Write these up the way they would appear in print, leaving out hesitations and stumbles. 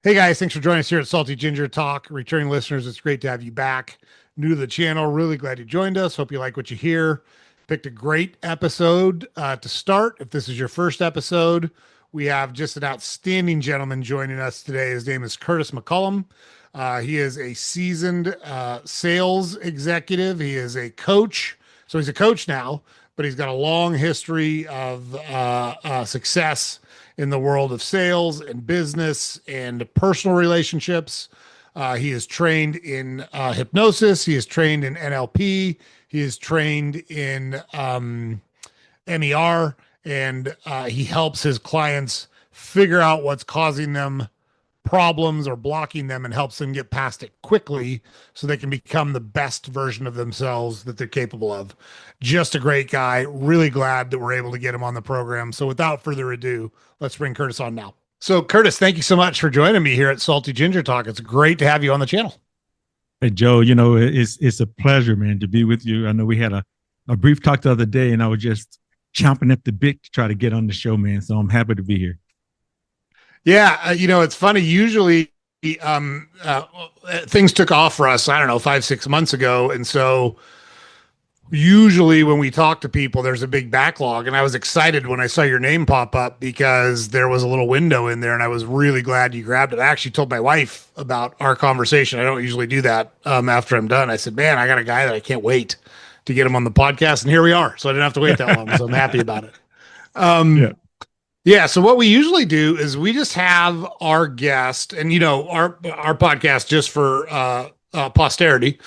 Hey guys, thanks for joining us here at Salty Ginger Talk. Returning listeners, it's great to have you back. New to the channel, really glad you joined us. Hope you like what you hear. Picked a great episode to start. If this is your first episode, we have just an outstanding gentleman joining us today. His name is Curtis McCullom. He is a seasoned sales executive. He is a coach. So he's a coach now, but he's got a long history of success in the world of sales and business and personal relationships. He is trained in hypnosis. He is trained in NLP. He is trained in MER, and he helps his clients figure out what's causing them problems or blocking them and helps them get past it quickly so they can become the best version of themselves that they're capable of. Just a great guy. Really glad that we're able to get him on the program. So without further ado, let's bring Curtis on now. So Curtis, thank you so much for joining me here at Salty Ginger Talk. It's great to have you on the channel. Hey, Joe, it's a pleasure, man, to be with you. I know we had a brief talk the other day and I was just chomping at the bit to try to get on the show, man. So I'm happy to be here. Yeah, it's funny. Usually, things took off for us, I don't know, 5, 6 months ago. And so usually when we talk to people, there's a big backlog. And I was excited when I saw your name pop up because there was a little window in there and I was really glad you grabbed it. I actually told my wife about our conversation. I don't usually do that after I'm done. I said, man, I got a guy that I can't wait to get him on the podcast. And here we are. So I didn't have to wait that long. So I'm happy about it. Yeah. Yeah, so what we usually do is we just have our guest, and our podcast just for posterity.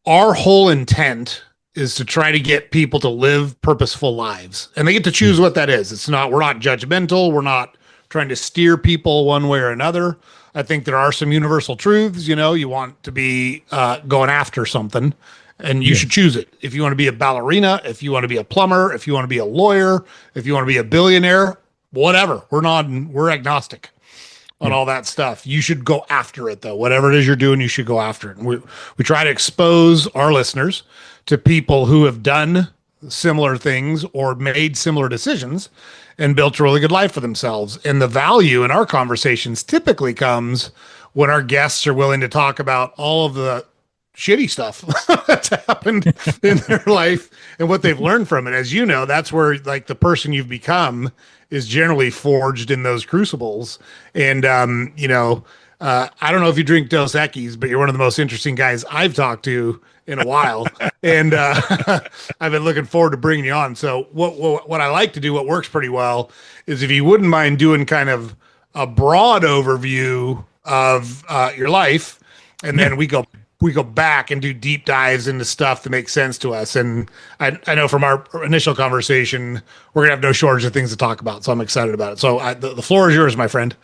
Our whole intent is to try to get people to live purposeful lives, and they get to choose what that is. We're not judgmental. We're not trying to steer people one way or another. I think there are some universal truths. You want to be going after something, and you should choose it. If you want to be a ballerina, if you want to be a plumber, if you want to be a lawyer, if you want to be a billionaire, whatever. We're agnostic on all that stuff. You should go after it though. Whatever it is you're doing, you should go after it. And we try to expose our listeners to people who have done similar things or made similar decisions and built a really good life for themselves. And the value in our conversations typically comes when our guests are willing to talk about all of the shitty stuff that's happened in their life and what they've learned from it. As you know, that's where like the person you've become is generally forged in those crucibles. And, I don't know if you drink Dos Equis, but you're one of the most interesting guys I've talked to in a while. And I've been looking forward to bringing you on. So what I like to do, what works pretty well, is if you wouldn't mind doing kind of a broad overview of your life, and then we go back and do deep dives into stuff that makes sense to us. And I know from our initial conversation, we're gonna have no shortage of things to talk about. So I'm excited about it. So the floor is yours, my friend.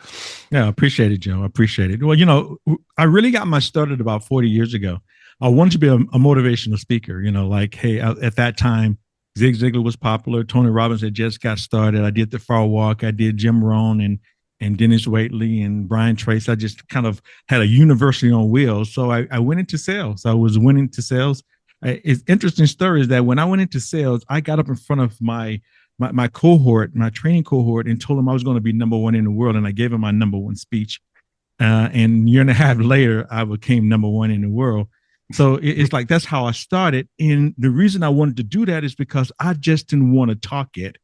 Yeah, I appreciate it, Joe. I appreciate it. Well, I really got my started about 40 years ago. I wanted to be a motivational speaker, hey, at that time, Zig Ziglar was popular. Tony Robbins had just got started. I did the Far Walk. I did Jim Rohn and Dennis Waitley and Brian Tracy. I just kind of had a university on wheels. So I went into sales. I was winning to sales. It's interesting story is that when I went into sales, I got up in front of my cohort, my training cohort, and told them I was going to be number one in the world. And I gave them my number one speech. And a year and a half later, I became number one in the world. So it's like, that's how I started. And the reason I wanted to do that is because I just didn't want to talk it.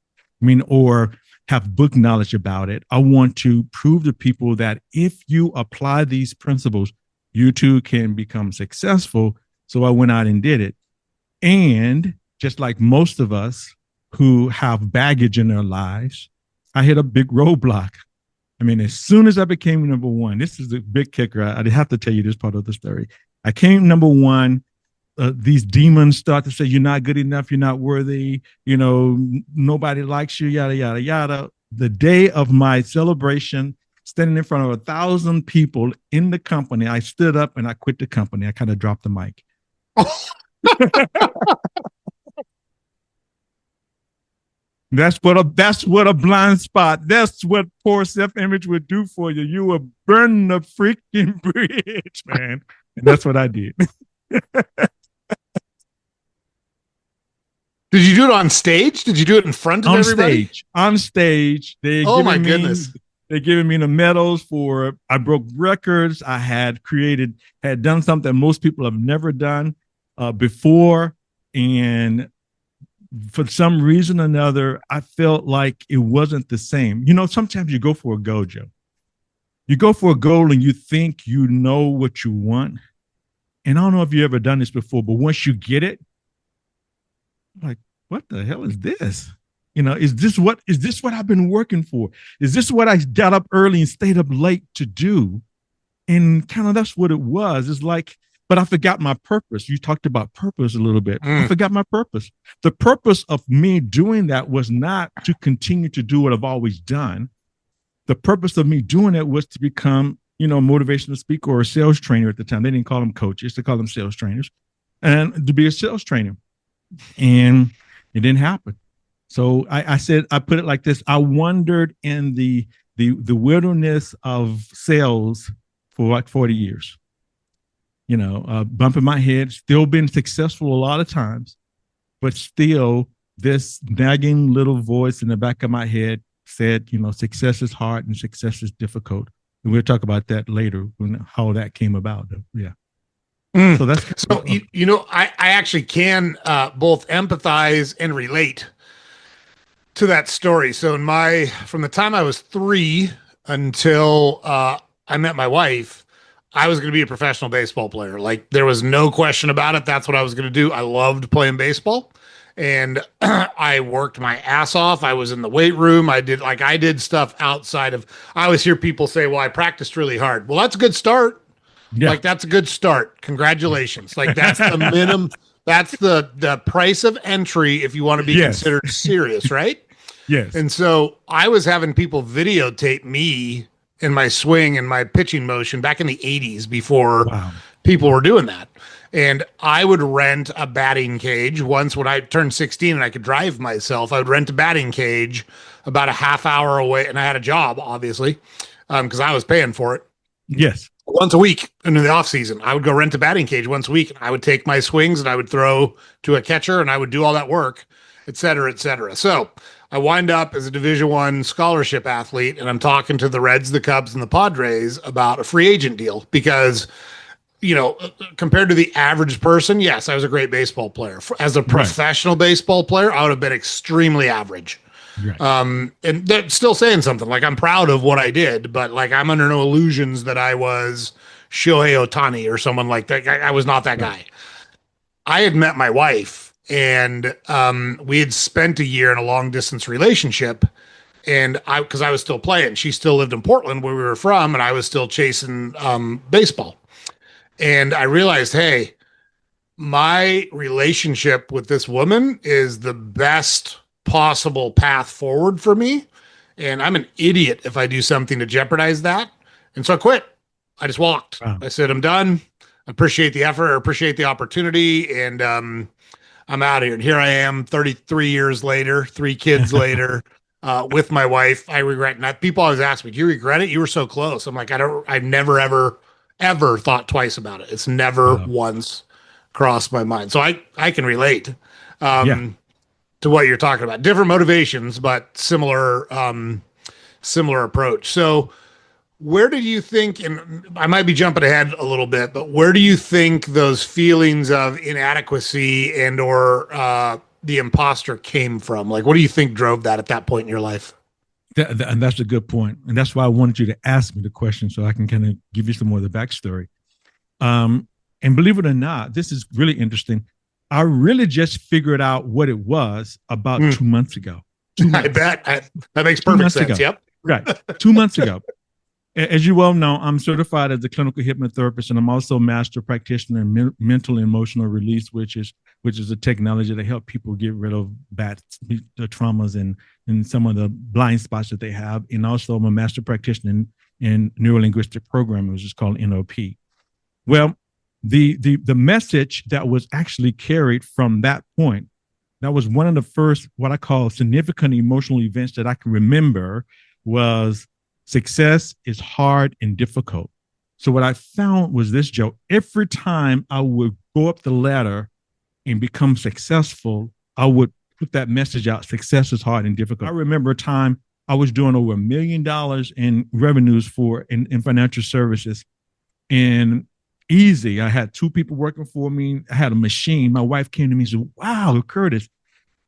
Or have book knowledge about it. I want to prove to people that if you apply these principles, you too can become successful. So I went out and did it. And just like most of us who have baggage in their lives, I hit a big roadblock. As soon as I became number one, this is the big kicker. I have to tell you this part of the story. I came number one. These demons start to say, you're not good enough. You're not worthy. Nobody likes you, yada, yada, yada. The day of my celebration, standing in front of 1,000 people in the company, I stood up and I quit the company. I kind of dropped the mic. That's what a blind spot. That's what poor self-image would do for you. You will burn the freaking bridge, man. And that's what I did. Did you do it on stage? Did you do it in front of everybody? On stage. Oh my goodness. They giving me the medals for I broke records. I had done something most people have never done before, and for some reason or another, I felt like it wasn't the same. Sometimes you go for a goal, Joe. You go for a goal and you think you know what you want. And I don't know if you've ever done this before, but once you get it, like, what the hell is this? Is this what I've been working for? Is this what I got up early and stayed up late to do? And kind of that's what it was. It's like, but I forgot my purpose. You talked about purpose a little bit. I forgot my purpose. The purpose of me doing that was not to continue to do what I've always done. The purpose of me doing it was to become, a motivational speaker or a sales trainer at the time. They didn't call them coaches. They called them sales trainers, and to be a sales trainer. And it didn't happen. So I put it like this. I wandered in the wilderness of sales for like 40 years, bumping my head, still been successful a lot of times, but still this nagging little voice in the back of my head said, success is hard and success is difficult. And we'll talk about that later, how that came about. Yeah. So I actually can both empathize and relate to that story. So from the time I was 3 until I met my wife, I was going to be a professional baseball player. Like, there was no question about it. That's what I was going to do. I loved playing baseball, and I worked my ass off. I was in the weight room. I did stuff outside of, I always hear people say, well, I practiced really hard. Well, that's a good start. Yeah. Like, that's a good start. Congratulations. Like, that's the minimum. That's the price of entry if you want to be considered serious, right? Yes. And so I was having people videotape me in my swing and my pitching motion back in the 80s before people were doing that. And I would rent a batting cage once when I turned 16 and I could drive myself. I would rent a batting cage about a half hour away. And I had a job, obviously, because I was paying for it. Yes. Once a week in the off season, I would go rent a batting cage once a week. And I would take my swings and I would throw to a catcher and I would do all that work, et cetera, et cetera. So I wind up as a Division I scholarship athlete, and I'm talking to the Reds, the Cubs, and the Padres about a free agent deal because, compared to the average person, yes, I was a great baseball player. As a professional baseball player, I would have been extremely average. Right. And that's still saying something. Like, I'm proud of what I did, but like, I'm under no illusions that I was Shohei Ohtani or someone like that. I was not that guy. I had met my wife, and we had spent a year in a long distance relationship, and because I was still playing, she still lived in Portland where we were from, and I was still chasing baseball. And I realized, hey, my relationship with this woman is the best possible path forward for me. And I'm an idiot if I do something to jeopardize that. And so I quit. I just walked. I said, I'm done. I appreciate the effort. I appreciate the opportunity. And I'm out of here. And here I am 33 years later, 3 kids later, with my wife. I regret that. People always ask me, do you regret it? You were so close. I'm like, I've never, ever thought twice about it. It's never once crossed my mind. So I can relate to what you're talking about. Different motivations, but similar approach. So where do you think, and I might be jumping ahead a little bit, but where do you think those feelings of inadequacy and or the imposter came from? Like, what do you think drove that at that point in your life? And that's a good point. And that's why I wanted you to ask me the question so I can kind of give you some more of the backstory. And believe it or not, this is really interesting. I really just figured out what it was about 2 months ago. 2 months. I bet. That makes perfect sense. Ago. Yep. Right. 2 months ago. As you well know, I'm certified as a clinical hypnotherapist, and I'm also a master practitioner in mental and emotional release, which is a technology that helps people get rid of the traumas and some of the blind spots that they have. And also I'm a master practitioner in neurolinguistic programming, which is called NLP. Well, the message that was actually carried from that point, that was one of the first, what I call significant emotional events that I can remember, was success is hard and difficult. So what I found was this, Joe: every time I would go up the ladder and become successful, I would put that message out: success is hard and difficult. I remember a time I was doing over $1 million in revenues in financial services. And easy. I had two people working for me. I had a machine. My wife came to me and said, "Wow, Curtis,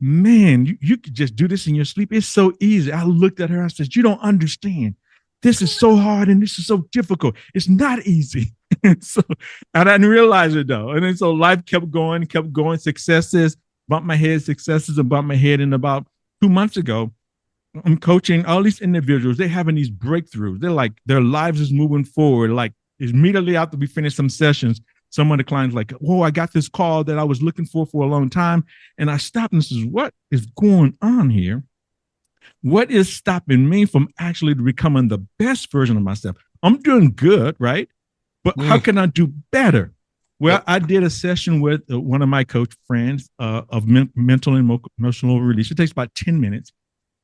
man, you could just do this in your sleep. It's so easy." I looked at her. I said, "You don't understand. This is so hard and this is so difficult. It's not easy." And so I didn't realize it though. And then so life kept going, successes, bumped my head, successes, and bumped my head. And about 2 months ago, I'm coaching all these individuals. They're having these breakthroughs. They're like, their lives is moving forward. Like immediately after we finish some sessions, some of the clients like, "Whoa, I got this call that I was looking for a long time." And I stopped and says, "What is going on here? What is stopping me from actually becoming the best version of myself? I'm doing good, right? But how can I do better?" Well, I did a session with one of my coach friends of mental and emotional release. It takes about 10 minutes.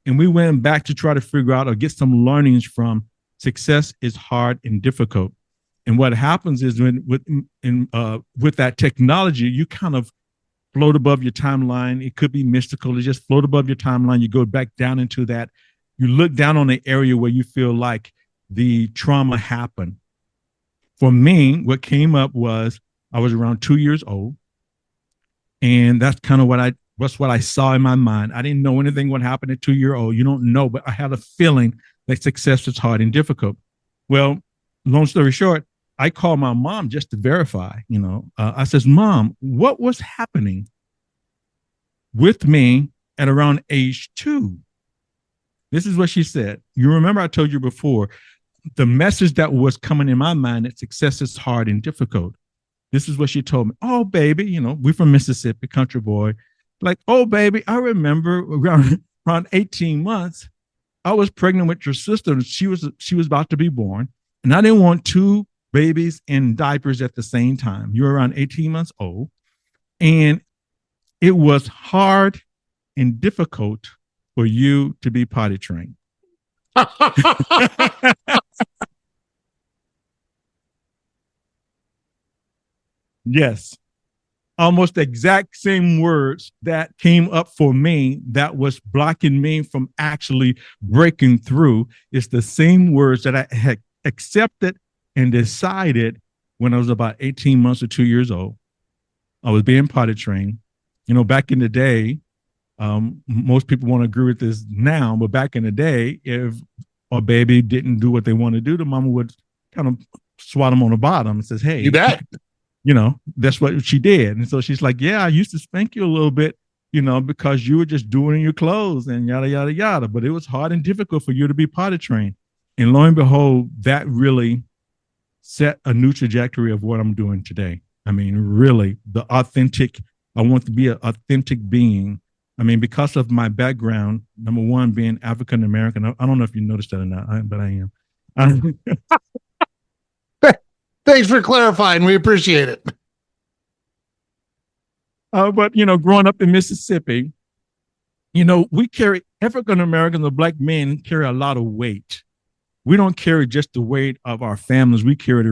And we went back to try to figure out or get some learnings from success is hard and difficult. And what happens is with that technology, you kind of float above your timeline. It could be mystical. It just float above your timeline. You go back down into that. You look down on the area where you feel like the trauma happened. For me, what came up was I was around 2 years old. And that's kind of what I saw in my mind. I didn't know anything what happened at 2 years old. You don't know, but I had a feeling that success is hard and difficult. Well, long story short, I called my mom just to verify, I says, "Mom, what was happening with me at around age 2? This is what she said. You remember I told you before, the message that was coming in my mind that success is hard and difficult. This is what she told me. "Oh, baby, we're from Mississippi, country boy. Like, oh, baby, I remember around 18 months, I was pregnant with your sister. She was about to be born. And I didn't want two babies in diapers at the same time. You were around 18 months old. And it was hard and difficult for you to be potty trained." Yes. Almost the exact same words that came up for me that was blocking me from actually breaking through. It's the same words that I had accepted and decided when I was about 18 months or 2 years old. I was being potty trained. Back in the day, most people won't agree with this now, but back in the day, if a baby didn't do what they want to do, the mama would kind of swat them on the bottom and says, "Hey, you bet." That's what she did. And so she's like, "Yeah, I used to spank you a little bit, because you were just doing in your clothes and yada, yada, yada. But it was hard and difficult for you to be potty trained." And lo and behold, that really set a new trajectory of what I'm doing today. I mean, really, I want to be an authentic being. I mean, because of my background, number one, being African American. I don't know if you noticed that or not, but I am. Thanks for clarifying. We appreciate it. But growing up in Mississippi, we carry African Americans, the Black men carry a lot of weight. We don't carry just the weight of our families. We carry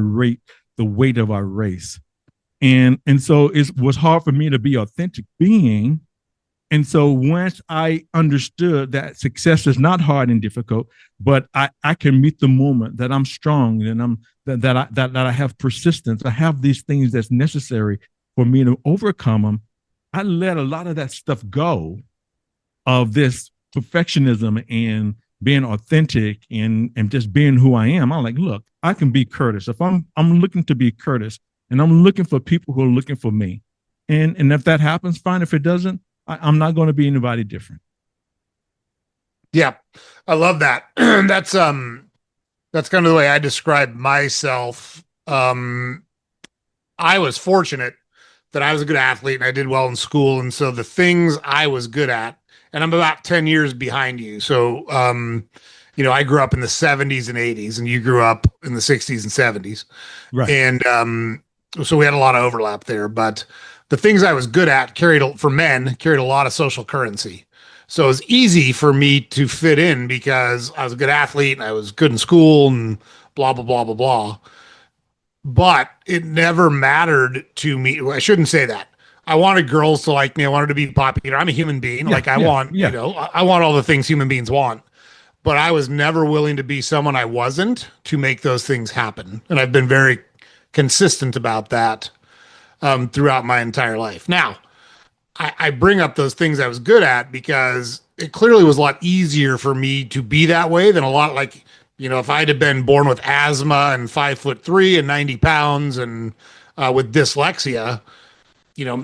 the weight of our race. And so it was hard for me to be authentic being. And so once I understood that success is not hard and difficult, but I can meet the moment, that I'm strong and that I have persistence. I have these things that's necessary for me to overcome them. I let a lot of that stuff go, of this perfectionism and being authentic and just being who I am. I'm like, look, I can be Curtis. If I'm looking to be Curtis, and I'm looking for people who are looking for me. And if that happens, fine. If it doesn't, I'm not going to be anybody different. Yeah, I love that. That's kind of the way I describe myself. I was fortunate that I was a good athlete and I did well in school. And so the things I was good at, and I'm about 10 years behind you. So, I grew up in the 70s and 80s, and you grew up in the 60s and 70s. Right. And so we had a lot of overlap there. But the things I was good at carried a lot of social currency. So it was easy for me to fit in because I was a good athlete and I was good in school and blah, blah, blah, blah, blah. But it never mattered to me. I shouldn't say that. I wanted girls to like me. I wanted to be popular. I'm a human being. I want all the things human beings want. but I was never willing to be someone I wasn't to make those things happen. And I've been very consistent about that throughout my entire life. Now, I bring up those things I was good at because it clearly was a lot easier for me to be that way than a lot like, if I'd have been born with asthma and 5'3" and 90 pounds and with dyslexia,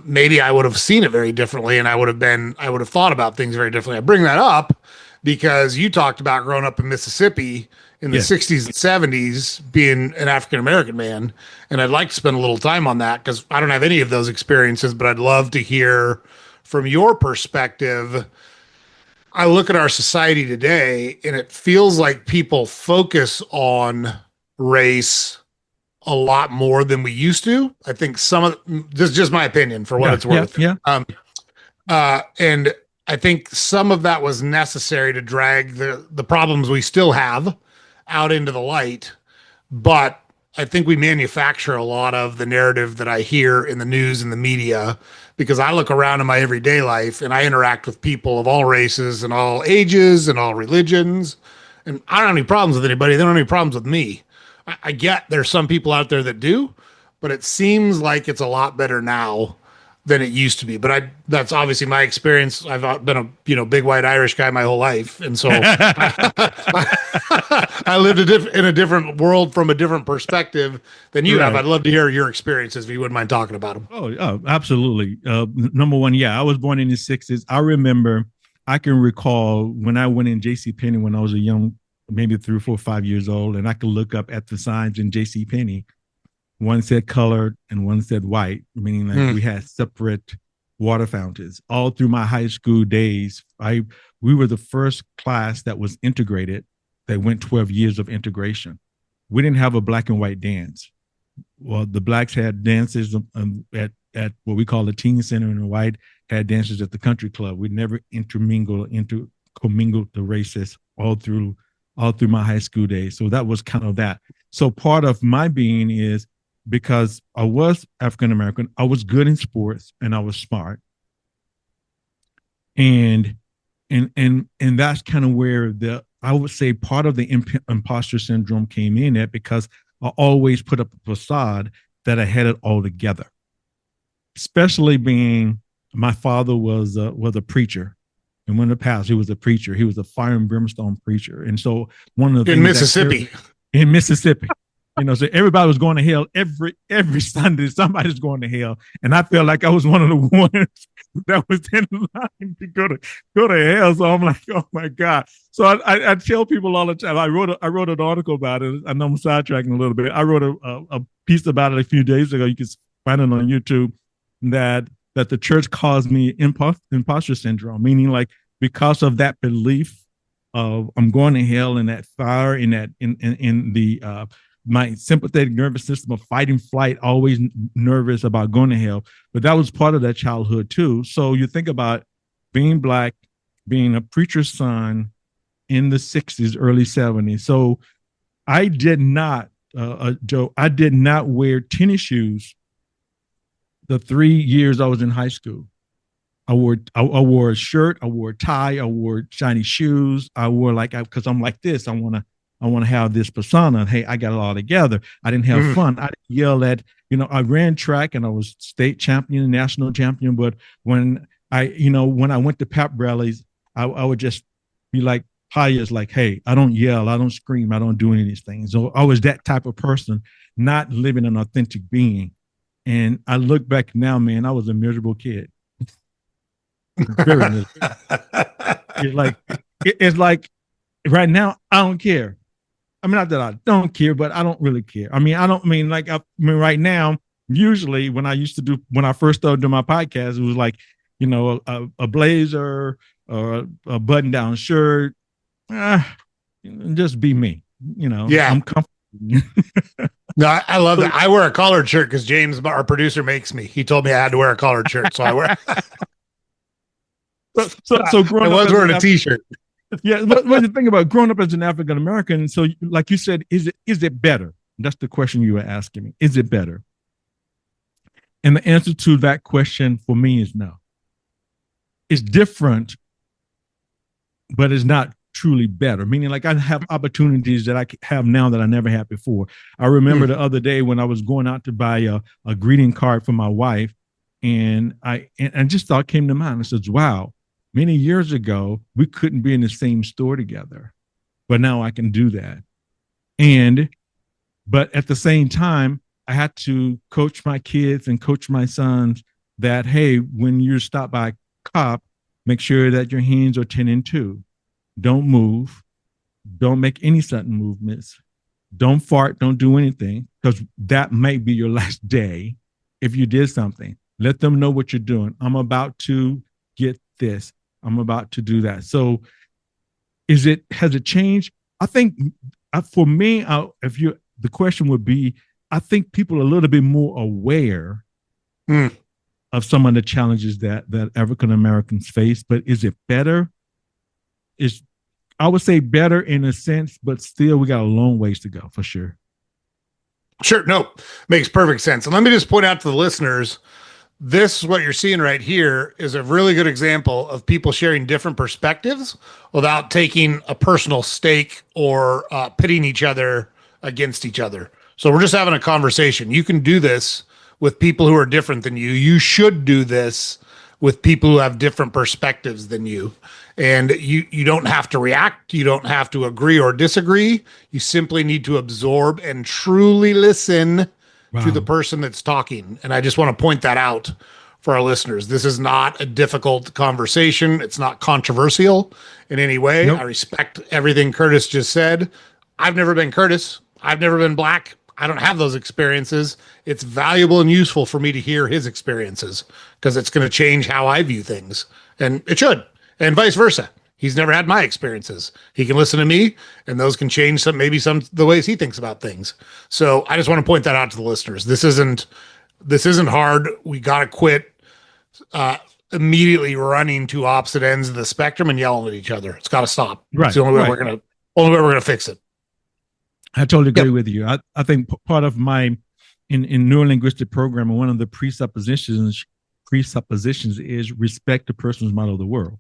maybe I would have seen it very differently and I would have thought about things very differently. I bring that up because you talked about growing up in Mississippi in the Yeah. 60s and 70s being an African American man. And I'd like to spend a little time on that because I don't have any of those experiences, but I'd love to hear from your perspective. I look at our society today and it feels like people focus on race a lot more than we used to. I think this is just my opinion for what it's worth. Yeah. And I think some of that was necessary to drag the problems we still have out into the light. But I think we manufacture a lot of the narrative that I hear in the news and the media because I look around in my everyday life and I interact with people of all races and all ages and all religions. And I don't have any problems with anybody. They don't have any problems with me. I get there's some people out there that do, but it seems like it's a lot better now than it used to be. But that's obviously my experience. I've been a big white Irish guy my whole life, and so I lived in a different world from a different perspective than you have. I'd love to hear your experiences if you wouldn't mind talking about them. Oh, absolutely. Number one, yeah, I was born in the 60s. I can recall when I went in JCPenney when I was a young, maybe 3, 4, 5 years old, and I could look up at the signs in JCPenney. One said colored and one said white, meaning that we had separate water fountains. All through my high school days, we were the first class that was integrated, that went 12 years of integration. We didn't have a black and white dance. Well, the blacks had dances at what we call the teen center, and the white had dances at the country club. We never commingled the races all through my high school days. So that was kind of that. So part of my being is because I was African American, I was good in sports and I was smart. And that's kind of where I would say part of the imposter syndrome came in at, because I always put up a facade that I had it all together. Especially being my father was a preacher. And when the past, he was a preacher. He was a fire and brimstone preacher. And so one of the in Mississippi. So everybody was going to hell every Sunday. Somebody's going to hell, and I felt like I was one of the ones that was in line to go to hell. So I'm like, oh my God. So I tell people all the time. I wrote an article about it. I know I'm sidetracking a little bit. I wrote a piece about it a few days ago. You can find it on YouTube. That the church caused me imposter syndrome, meaning like because of that belief of I'm going to hell, and that fire in the my sympathetic nervous system of fight and flight, always nervous about going to hell. But that was part of that childhood too. So you think about being Black, being a preacher's son in the 60s, early 70s. So I did not, Joe, I did not wear tennis shoes the 3 years I was in high school. I wore a shirt, I wore a tie, I wore shiny shoes. I wore because I'm like this. I want to have this persona. Hey, I got it all together. I didn't have fun. I didn't yell at, I ran track and I was state champion, national champion. But when I went to pep rallies, I would just be like pious, like, hey, I don't yell, I don't scream, I don't do any of these things. So I was that type of person, not living an authentic being. And I look back now, man, I was a miserable kid. Very miserable. It's like right now, I don't care. I mean, not that I don't care, but I don't really care. I mean, right now, usually when I first started doing my podcast, it was like, a blazer or a button down shirt. Just be me, Yeah. I'm comfortable. No, I love that. I wear a collared shirt because James, our producer, makes me. He told me I had to wear a collared shirt, so I wear. So growing I was wearing a t-shirt. Yeah, what you think about growing up as an African American? So, like you said, is it better? That's the question you were asking me. Is it better? And the answer to that question for me is no. It's different, but it's not truly better, meaning like I have opportunities that I have now that I never had before. I remember the other day when I was going out to buy a greeting card for my wife, and I just thought came to mind. I said, wow, many years ago, we couldn't be in the same store together, but now I can do that. But at the same time, I had to coach my kids and coach my sons that, hey, when you're stopped by a cop, make sure that your hands are 10 and 2. Don't move. Don't make any sudden movements. Don't fart. Don't do anything, because that might be your last day if you did something. Let them know what you're doing. I'm about to get this. I'm about to do that. So has it changed? I think for me, the question would be, I think people are a little bit more aware of some of the challenges that African Americans face. But is it better? I would say better in a sense, but still we got a long ways to go for sure. Sure. No, makes perfect sense. And let me just point out to the listeners, this, what you're seeing right here, is a really good example of people sharing different perspectives without taking a personal stake or pitting each other against each other. So we're just having a conversation. You can do this with people who are different than you. You should do this with people who have different perspectives than you. And you don't have to react. You don't have to agree or disagree. You simply need to absorb and truly listen to the person that's talking. And I just want to point that out for our listeners. This is not a difficult conversation. It's not controversial in any way. Nope. I respect everything Curtis just said. I've never been Curtis. I've never been Black. I don't have those experiences. It's valuable and useful for me to hear his experiences because it's going to change how I view things. And it should. And vice versa. He's never had my experiences. He can listen to me, and those can change the ways he thinks about things. So I just want to point that out to the listeners. This isn't hard. We got to quit immediately running to opposite ends of the spectrum and yelling at each other. It's got to stop. Right. It's the only way we're gonna fix it. I totally agree with you. I think part of my in neurolinguistic programming, one of the presuppositions is respect the person's model of the world.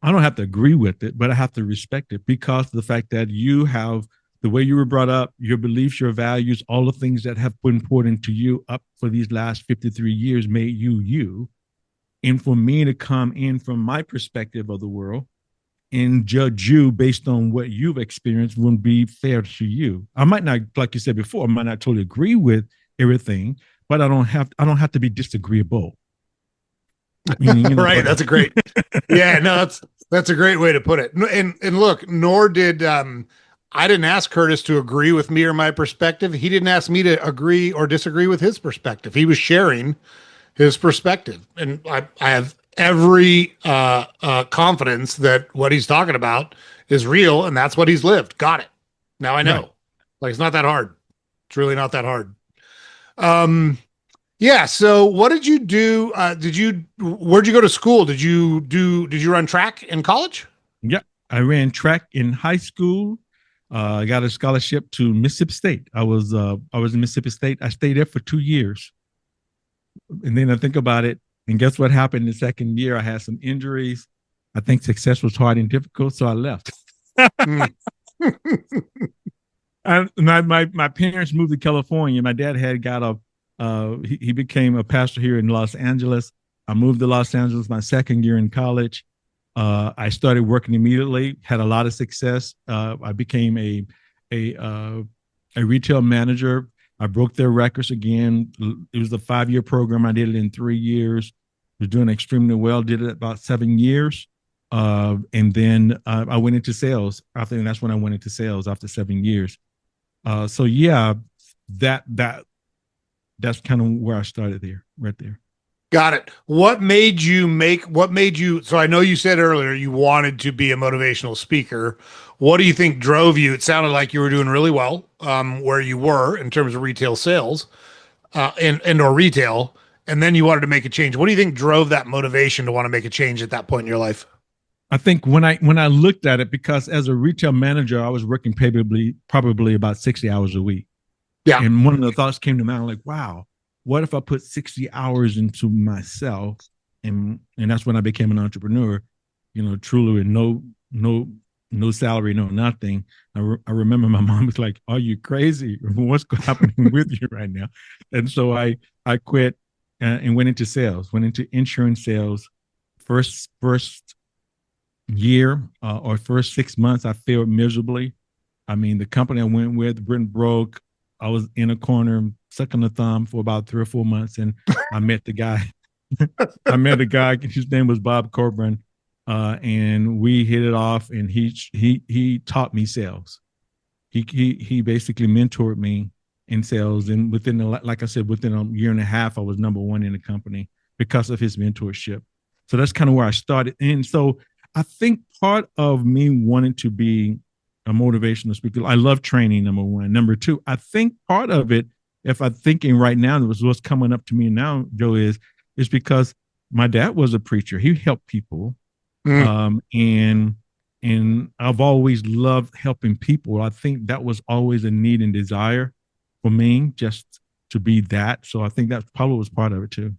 I don't have to agree with it, but I have to respect it because of the fact that you have the way you were brought up, your beliefs, your values, all the things that have been poured into you up for these last 53 years made you you. And for me to come in from my perspective of the world and judge you based on what you've experienced wouldn't be fair to you. I might not, like you said before, I might not totally agree with everything, but I don't have to be disagreeable. Meaning, right. That's a great, that's a great way to put it. And look, nor did, I didn't ask Curtis to agree with me or my perspective. He didn't ask me to agree or disagree with his perspective. He was sharing his perspective. And I have every confidence that what he's talking about is real and that's what he's lived. Got it. Now I know. Right. Like, it's not that hard. It's really not that hard. Yeah. So what did you do? Where'd you go to school? Did you run track in college? Yeah, I ran track in high school. I got a scholarship to Mississippi State. I was in Mississippi State. I stayed there for 2 years. And then I think about it, and guess what happened the second year? I had some injuries. I think success was hard and difficult, so I left. My parents moved to California. My dad had got he became a pastor here in Los Angeles. I moved to Los Angeles my second year in college. I started working immediately, had a lot of success. I became a retail manager. I broke their records again. It was a 5-year program. I did it in 3 years. Was doing extremely well. Did it about 7 years. And then I went into sales. That's when I went into sales after 7 years. So yeah, that's kind of where I started there, right there. Got it. What made you, so I know you said earlier you wanted to be a motivational speaker. What do you think drove you? It sounded like you were doing really well where you were in terms of retail sales and or retail, and then you wanted to make a change. What do you think drove that motivation to want to make a change at that point in your life? I think when I looked at it, because as a retail manager, I was working probably about 60 hours a week. Yeah. And one of the thoughts came to mind, like, wow, what if I put 60 hours into myself? And that's when I became an entrepreneur, truly with no no salary, no nothing. I remember my mom was like, "Are you crazy? What's happening with you right now?" And so I quit and went into sales, went into insurance sales. First year or first 6 months, I failed miserably. I mean, the company I went with went broke. I was in a corner, sucking a thumb for about 3 or 4 months, and I met the guy. I met a guy. His name was Bob Coburn, and we hit it off. And he taught me sales. He basically mentored me in sales, and within like I said, within a year and a half, I was number one in the company because of his mentorship. So that's kind of where I started. And so I think part of me wanting to be a motivational speaker, I love training, number one. Number two, I think part of it, if I'm thinking right now, was what's coming up to me now, Joe, is because my dad was a preacher. He helped people. Mm. And I've always loved helping people. I think that was always a need and desire for me, just to be that. So I think that probably was part of it too.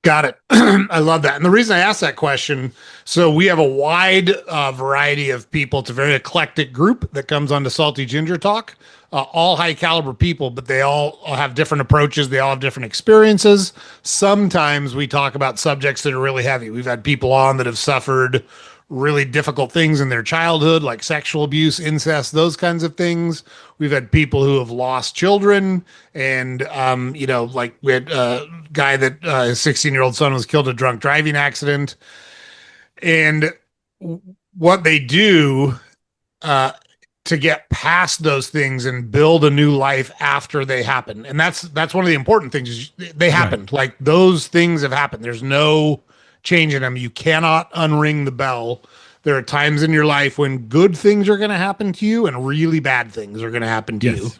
Got it. I love that. And the reason I asked that question, so we have a wide variety of people. It's a very eclectic group that comes on to Salty Ginger Talk, all high caliber people, but they all have different approaches. They all have different experiences. Sometimes we talk about subjects that are really heavy. We've had people on that have suffered really difficult things in their childhood, like sexual abuse, incest, those kinds of things. We've had people who have lost children, and like we had a guy that his 16-year-old son was killed in a drunk driving accident. And what they do uh, to get past those things and build a new life after they happen, and that's one of the important things. Is they Right. happened, like those things have happened. There's no changing them. You cannot unring the bell. There are times in your life when good things are going to happen to you and really bad things are going to happen to you. Yes.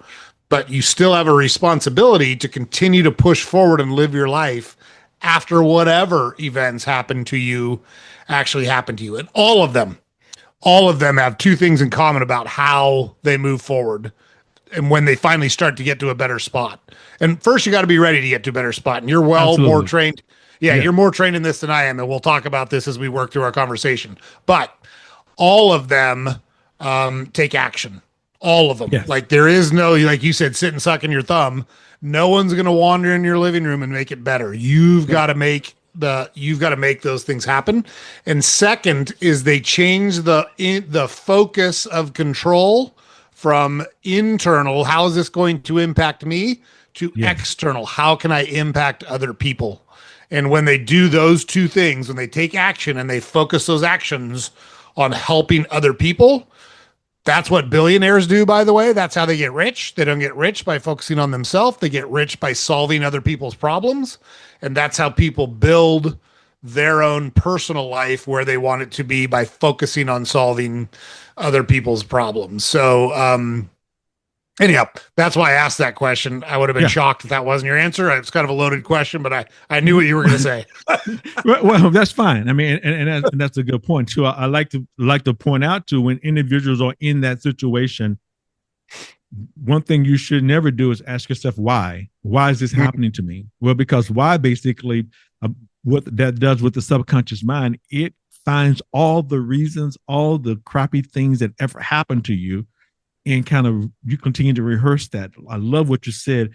But you still have a responsibility to continue to push forward and live your life after whatever events happen to you actually happen to you. And all of them have two things in common about how they move forward and when they finally start to get to a better spot. And first, you got to be ready to get to a better spot. And you're well more Absolutely. trained. Yeah, Yeah. you're more trained in this than I am. And we'll talk about this as we work through our conversation. But all of them take action. All of them. Yes. Like there is no, like you said, sit and suck in your thumb. No one's going to wander in your living room and make it better. You've got to make those things happen. And second is they change the focus of control from internal, how is this going to impact me, to Yes. external, how can I impact other people? And when they do those two things, when they take action and they focus those actions on helping other people, that's what billionaires do, by the way. That's how they get rich. They don't get rich by focusing on themselves. They get rich by solving other people's problems. And that's how people build their own personal life where they want it to be, by focusing on solving other people's problems. So, anyhow, that's why I asked that question. I would have been Yeah. shocked if that wasn't your answer. It's kind of a loaded question, but I knew what you were going to say. Well, that's fine. I mean, and that's a good point too. I like to point out to when individuals are in that situation, one thing you should never do is ask yourself why. Why is this happening to me? Well, because why basically, what that does with the subconscious mind, it finds all the reasons, all the crappy things that ever happened to you, and kind of you continue to rehearse that. I love what you said.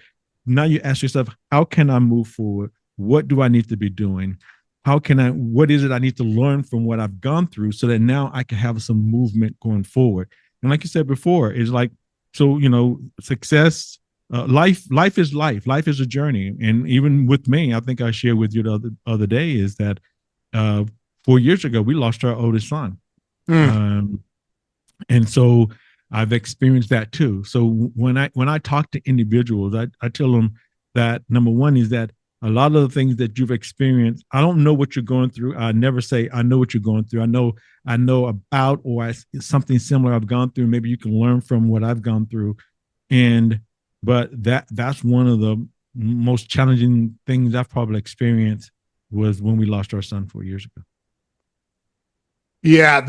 Now you ask yourself, how can I move forward? What do I need to be doing? What is it I need to learn from what I've gone through so that now I can have some movement going forward? And like you said before, it's like, so, success, life is life. Life is a journey. And even with me, I think I shared with you the other day is that 4 years ago, we lost our oldest son. Mm. And so I've experienced that too. So when I talk to individuals, I tell them that number one is that a lot of the things that you've experienced, I don't know what you're going through. I never say I know what you're going through. I know about or something similar I've gone through. Maybe you can learn from what I've gone through. But that's one of the most challenging things I've probably experienced was when we lost our son 4 years ago. Yeah,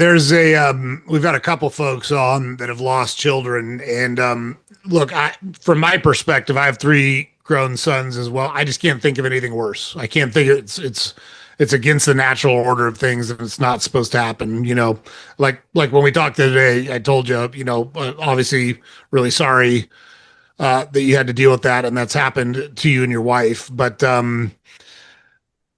we've got a couple folks on that have lost children, and look, from my perspective, I have three grown sons as well. I just can't think of anything worse. I can't think it's it's against the natural order of things and it's not supposed to happen. Like when we talked today, I told you, obviously really sorry that you had to deal with that and that's happened to you and your wife. But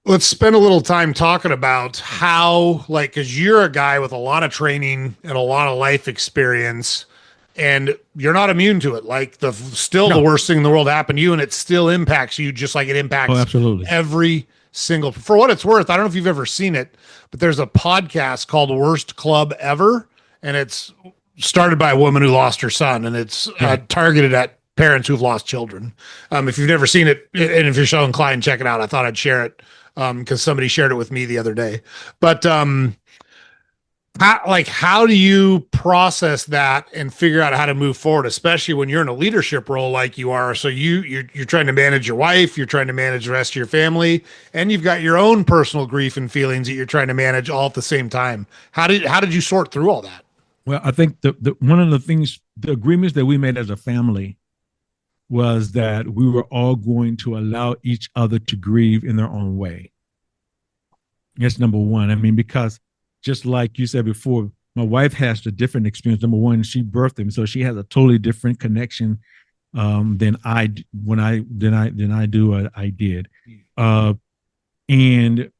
let's spend a little time talking about how, like, because you're a guy with a lot of training and a lot of life experience, and you're not immune to it. Like, still the No. worst thing in the world happened to you, and it still impacts you just like it Oh, impacts absolutely. every single. For what it's worth, I don't know if you've ever seen it, but there's a podcast called Worst Club Ever, and it's started by a woman who lost her son, and it's Right. targeted at parents who've lost children. If you've never seen it, and if you're so inclined, check it out. I thought I'd share it because somebody shared it with me the other day. But how do you process that and figure out how to move forward, especially when you're in a leadership role like you are? So you're trying to manage your wife, you're trying to manage the rest of your family, and you've got your own personal grief and feelings that you're trying to manage all at the same time. How did you sort through all that? Well, I think the one of the things, the agreements that we made as a family was that we were all going to allow each other to grieve in their own way. That's number one. I mean, because just like you said before, my wife has a different experience. Number one, she birthed him, so she has a totally different connection than I when I than I do. I did, uh, and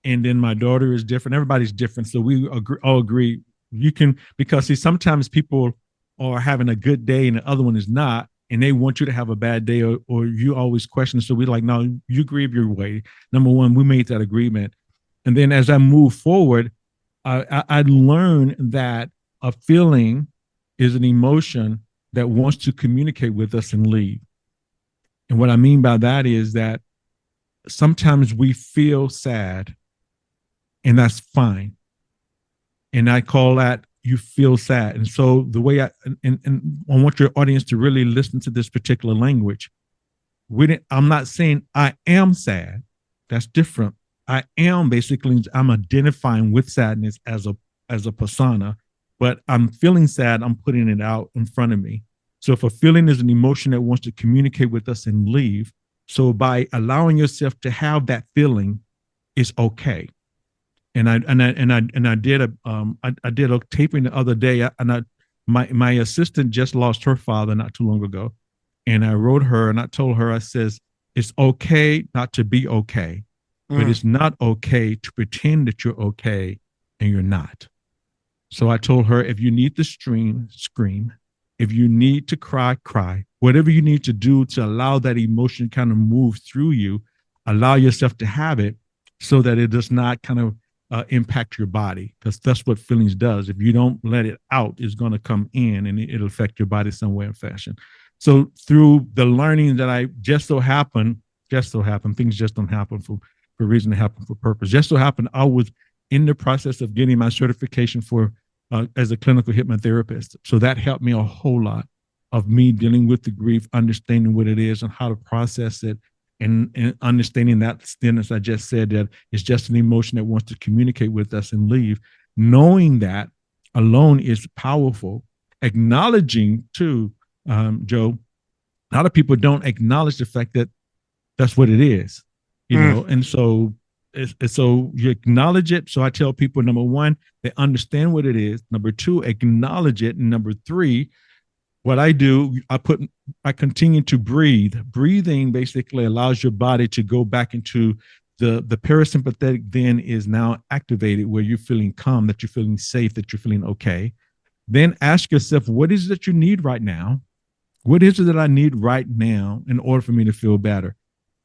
and then my daughter is different. Everybody's different, so we all agree. You can, because see, sometimes people are having a good day and the other one is not, and they want you to have a bad day, or you always question. So we're like, no, you grieve your way. Number one, we made that agreement, and then as I move forward, I learned that a feeling is an emotion that wants to communicate with us and leave. And what I mean by that is that sometimes we feel sad, and that's fine. And I call that you feel sad. And so the way and I want your audience to really listen to this particular language. I'm not saying I am sad. That's different. I am basically, I'm identifying with sadness as a persona, but I'm feeling sad. I'm putting it out in front of me. So if a feeling is an emotion that wants to communicate with us and leave, so by allowing yourself to have that feeling, it's okay. And I did a taping the other day, and my assistant just lost her father not too long ago, and I wrote her and I told her, I says, it's okay not to be okay, but Mm. it's not okay to pretend that you're okay and you're not. So I told her, if you need to scream. If you need to cry, cry. Whatever you need to do to allow that emotion kind of move through you, allow yourself to have it so that it does not kind of impact your body, because that's what feelings does. If you don't let it out, it's going to come in and it'll affect your body some way or fashion. So through the learning that I just so happened, things just don't happen for a reason, to happen for purpose. Just so happened, I was in the process of getting my certification for as a clinical hypnotherapist. So that helped me a whole lot of me dealing with the grief, understanding what it is and how to process it, and understanding that, then, as I just said, that it's just an emotion that wants to communicate with us and leave. Knowing that alone is powerful. Acknowledging too, Joe, a lot of people don't acknowledge the fact that that's what it is, Mm. and so you acknowledge it. So I tell people, number one, they understand what it is. Number two, acknowledge it. And number three, what I do, I continue to breathe. Breathing basically allows your body to go back into the parasympathetic, then is now activated, where you're feeling calm, that you're feeling safe, that you're feeling okay. Then ask yourself, what is it that you need right now? What is it that I need right now in order for me to feel better?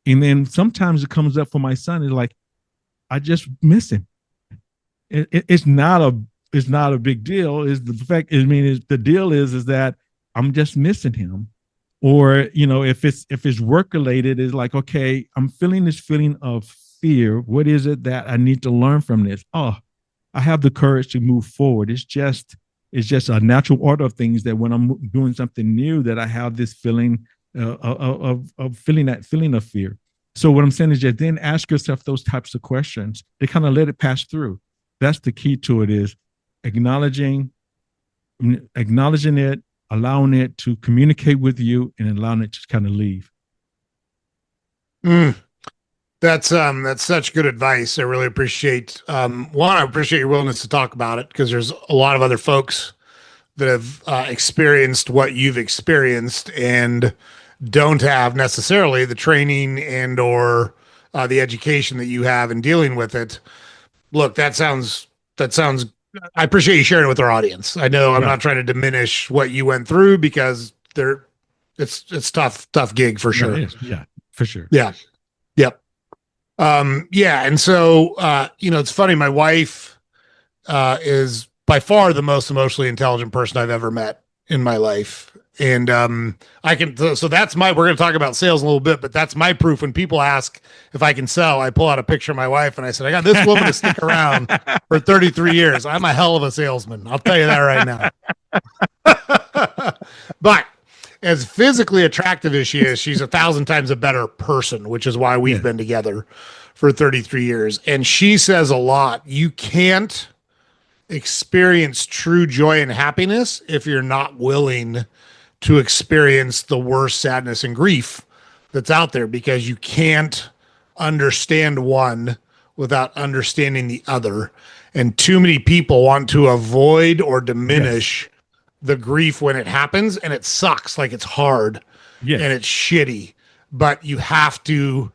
And then sometimes it comes up for my son, is like, I just miss him. It's not a big deal. Is the fact? I mean, the deal is that I'm just missing him. Or if it's work related, is like, okay, I'm feeling this feeling of fear. What is it that I need to learn from this? Oh, I have the courage to move forward. It's just a natural order of things, that when I'm doing something new, that I have this feeling of feeling that feeling of fear. So what I'm saying is, just then ask yourself those types of questions. They kind of let it pass through. That's the key to it, is acknowledging it, allowing it to communicate with you, and allowing it to kind of leave. Mm. That's such good advice. I really appreciate one, I appreciate your willingness to talk about it because there's a lot of other folks that have experienced what you've experienced and don't have necessarily the training and or the education that you have in dealing with it. Look, that sounds I appreciate you sharing it with our audience. I know I'm Right. not trying to diminish what you went through because there it's tough gig for Yeah, it sure. is. Yeah, for sure. Yeah. Yep. Yeah, and so it's funny, my wife is by far the most emotionally intelligent person I've ever met in my life. And I can, so that's we're going to talk about sales in a little bit, but that's my proof. When people ask if I can sell, I pull out a picture of my wife and I said, I got this woman to stick around for 33 years. I'm a hell of a salesman. I'll tell you that right now. But as physically attractive as she is, she's 1,000 times a better person, which is why we've Yeah. been together for 33 years. And she says a lot. You can't experience true joy and happiness if you're not willing to experience the worst sadness and grief that's out there because you can't understand one without understanding the other. And too many people want to avoid or Yes. diminish the grief when it happens, and it sucks. Like it's hard and Yes. it's shitty, but you have to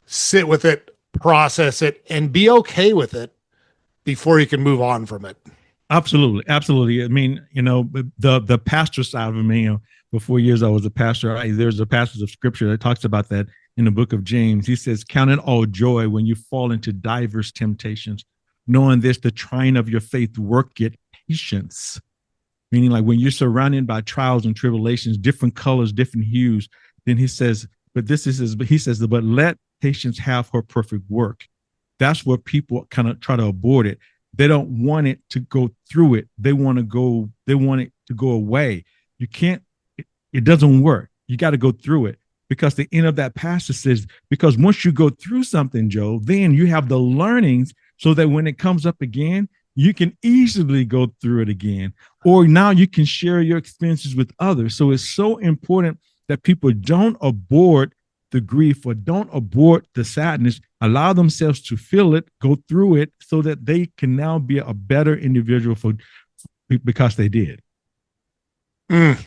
sit with it, process it, and be okay with it before you can move on from it. Absolutely, absolutely. I mean, the pastor side of me. For 4 years, I was a pastor. There's a passage of scripture that talks about that in the book of James. He says, "Count it all joy when you fall into diverse temptations, knowing this, the trying of your faith worketh patience." Meaning, like when you're surrounded by trials and tribulations, different colors, different hues. Then he says, "But this is his." He says, "But let patience have her perfect work." That's where people kind of try to abort it. They don't want it to go through it. They want to go, they want it to go away. You can't, it doesn't work. You got to go through it because the end of that passage says, because once you go through something, Joe, then you have the learnings so that when it comes up again, you can easily go through it again. Or now you can share your experiences with others. So it's so important that people don't abort the grief or don't abort the sadness, allow themselves to feel it, go through it so that they can now be a better individual because they did. Mm,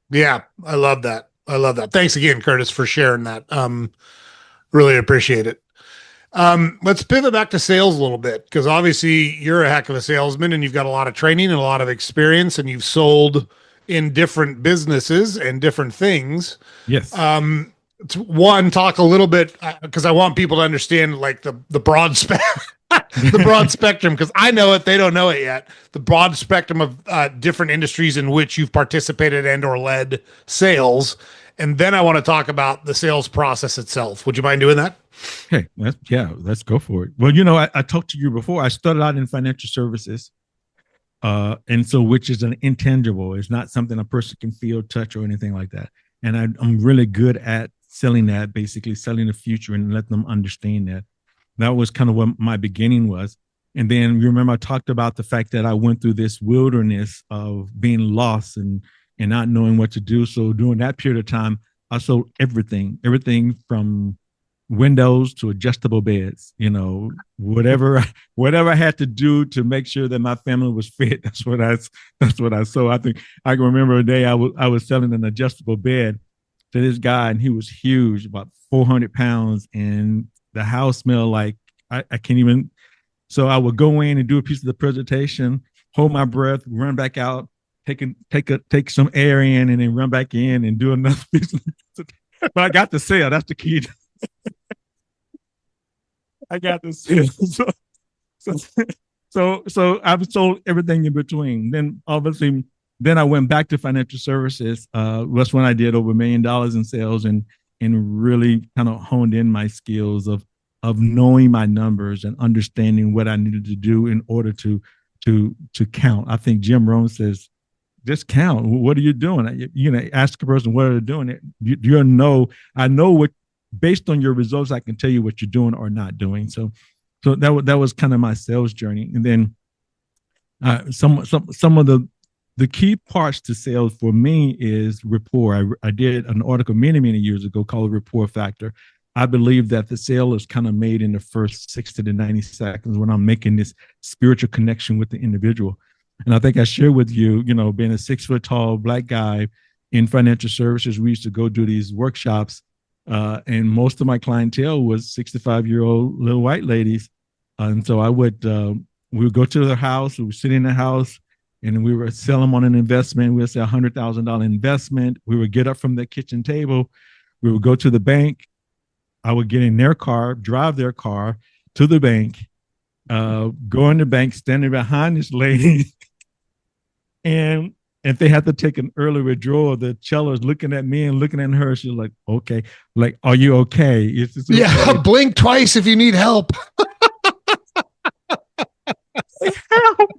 yeah, I love that. I love that. Thanks again, Curtis, for sharing that. Really appreciate it. Let's pivot back to sales a little bit because obviously you're a heck of a salesman and you've got a lot of training and a lot of experience and you've sold in different businesses and different things. Yes. One, talk a little bit because I want people to understand like the broad the broad spectrum because I know it, they don't know it yet. The broad spectrum of different industries in which you've participated and or led sales, and then I want to talk about the sales process itself. Would you mind doing that? Okay. Yeah, let's go for it. Well, I talked to you before. I started out in financial services. And so, which is an intangible. It's not something a person can feel, touch, or anything like that. And I'm really good at selling that, basically selling the future and let them understand that. That was kind of what my beginning was. And then you remember I talked about the fact that I went through this wilderness of being lost and not knowing what to do. So during that period of time, I sold everything from windows to adjustable beds, whatever I had to do to make sure that my family was fit. That's what I sold. I think I can remember a day I was selling an adjustable bed to this guy, and he was huge, about 400 pounds, and the house smelled like I can't even. So I would go in and do a piece of the presentation, hold my breath, run back out, take some air in, and then run back in and do another piece. But I got the sale. That's the key. I got the sale. So, so I've sold everything in between. Then obviously, then I went back to financial services. That's when I did over $1 million in sales and really kind of honed in my skills of knowing my numbers and understanding what I needed to do in order to count. I think Jim Rohn says, just count. What are you doing? Ask a person what are they doing. I know what, based on your results, I can tell you what you're doing or not doing. So that was kind of my sales journey. And then some of the key parts to sales for me is rapport. I did an article many years ago called Rapport Factor. I believe that the sale is kind of made in the first 60 to 90 seconds when I'm making this spiritual connection with the individual. And I think I shared with you, being a 6 foot tall Black guy in financial services, we used to go do these workshops. And most of my clientele was 65-year-old little white ladies. And so we would go to their house, we would sit in the house, and we would sell them on an investment. We would say $100,000 investment. We would get up from the kitchen table. We would go to the bank. I would get in their car, drive their car to the bank, go in the bank, standing behind this lady. And if they had to take an early withdrawal, the teller's looking at me and looking at her. She's like, okay. Like, are you okay? Is this okay? Yeah, blink twice if you need help. Help.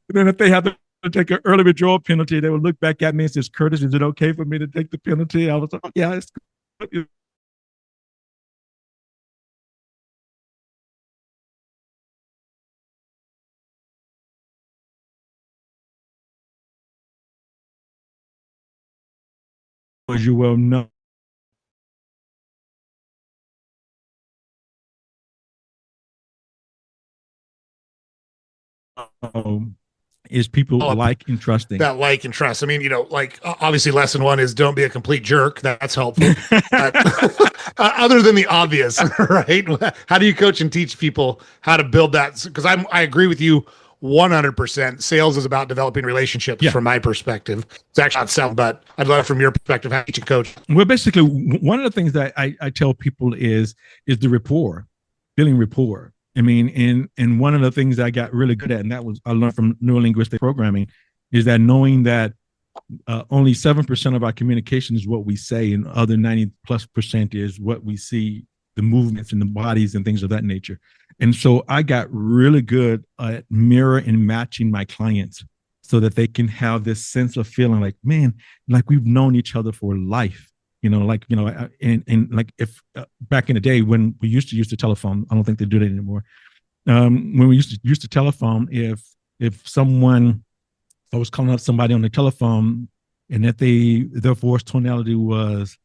And then if they had to take an early withdrawal penalty, they would look back at me and says, Curtis, is it okay for me to take the penalty? I was like, oh, yeah, it's good. As you well know, is people like and trusting. That like and trust. I mean, like obviously lesson one is don't be a complete jerk. That's helpful. Other than the obvious, right? How do you coach and teach people how to build that? Because I agree with you 100%. Sales is about developing relationships from my perspective. It's actually not selling, but I'd love from your perspective how you teach and coach. Well, basically, one of the things that I tell people is the rapport, building rapport. I mean, and one of the things that I got really good at, and that was I learned from neurolinguistic programming, is that knowing that only 7% of our communication is what we say, and other 90+% is what we see, the movements in the bodies and things of that nature. And so I got really good at mirror and matching my clients so that they can have this sense of feeling like, man, like we've known each other for life. And like if back in the day when we used to use the telephone, I don't think they do that anymore. When we used to telephone, if I was calling up somebody on the telephone and that their voice tonality was,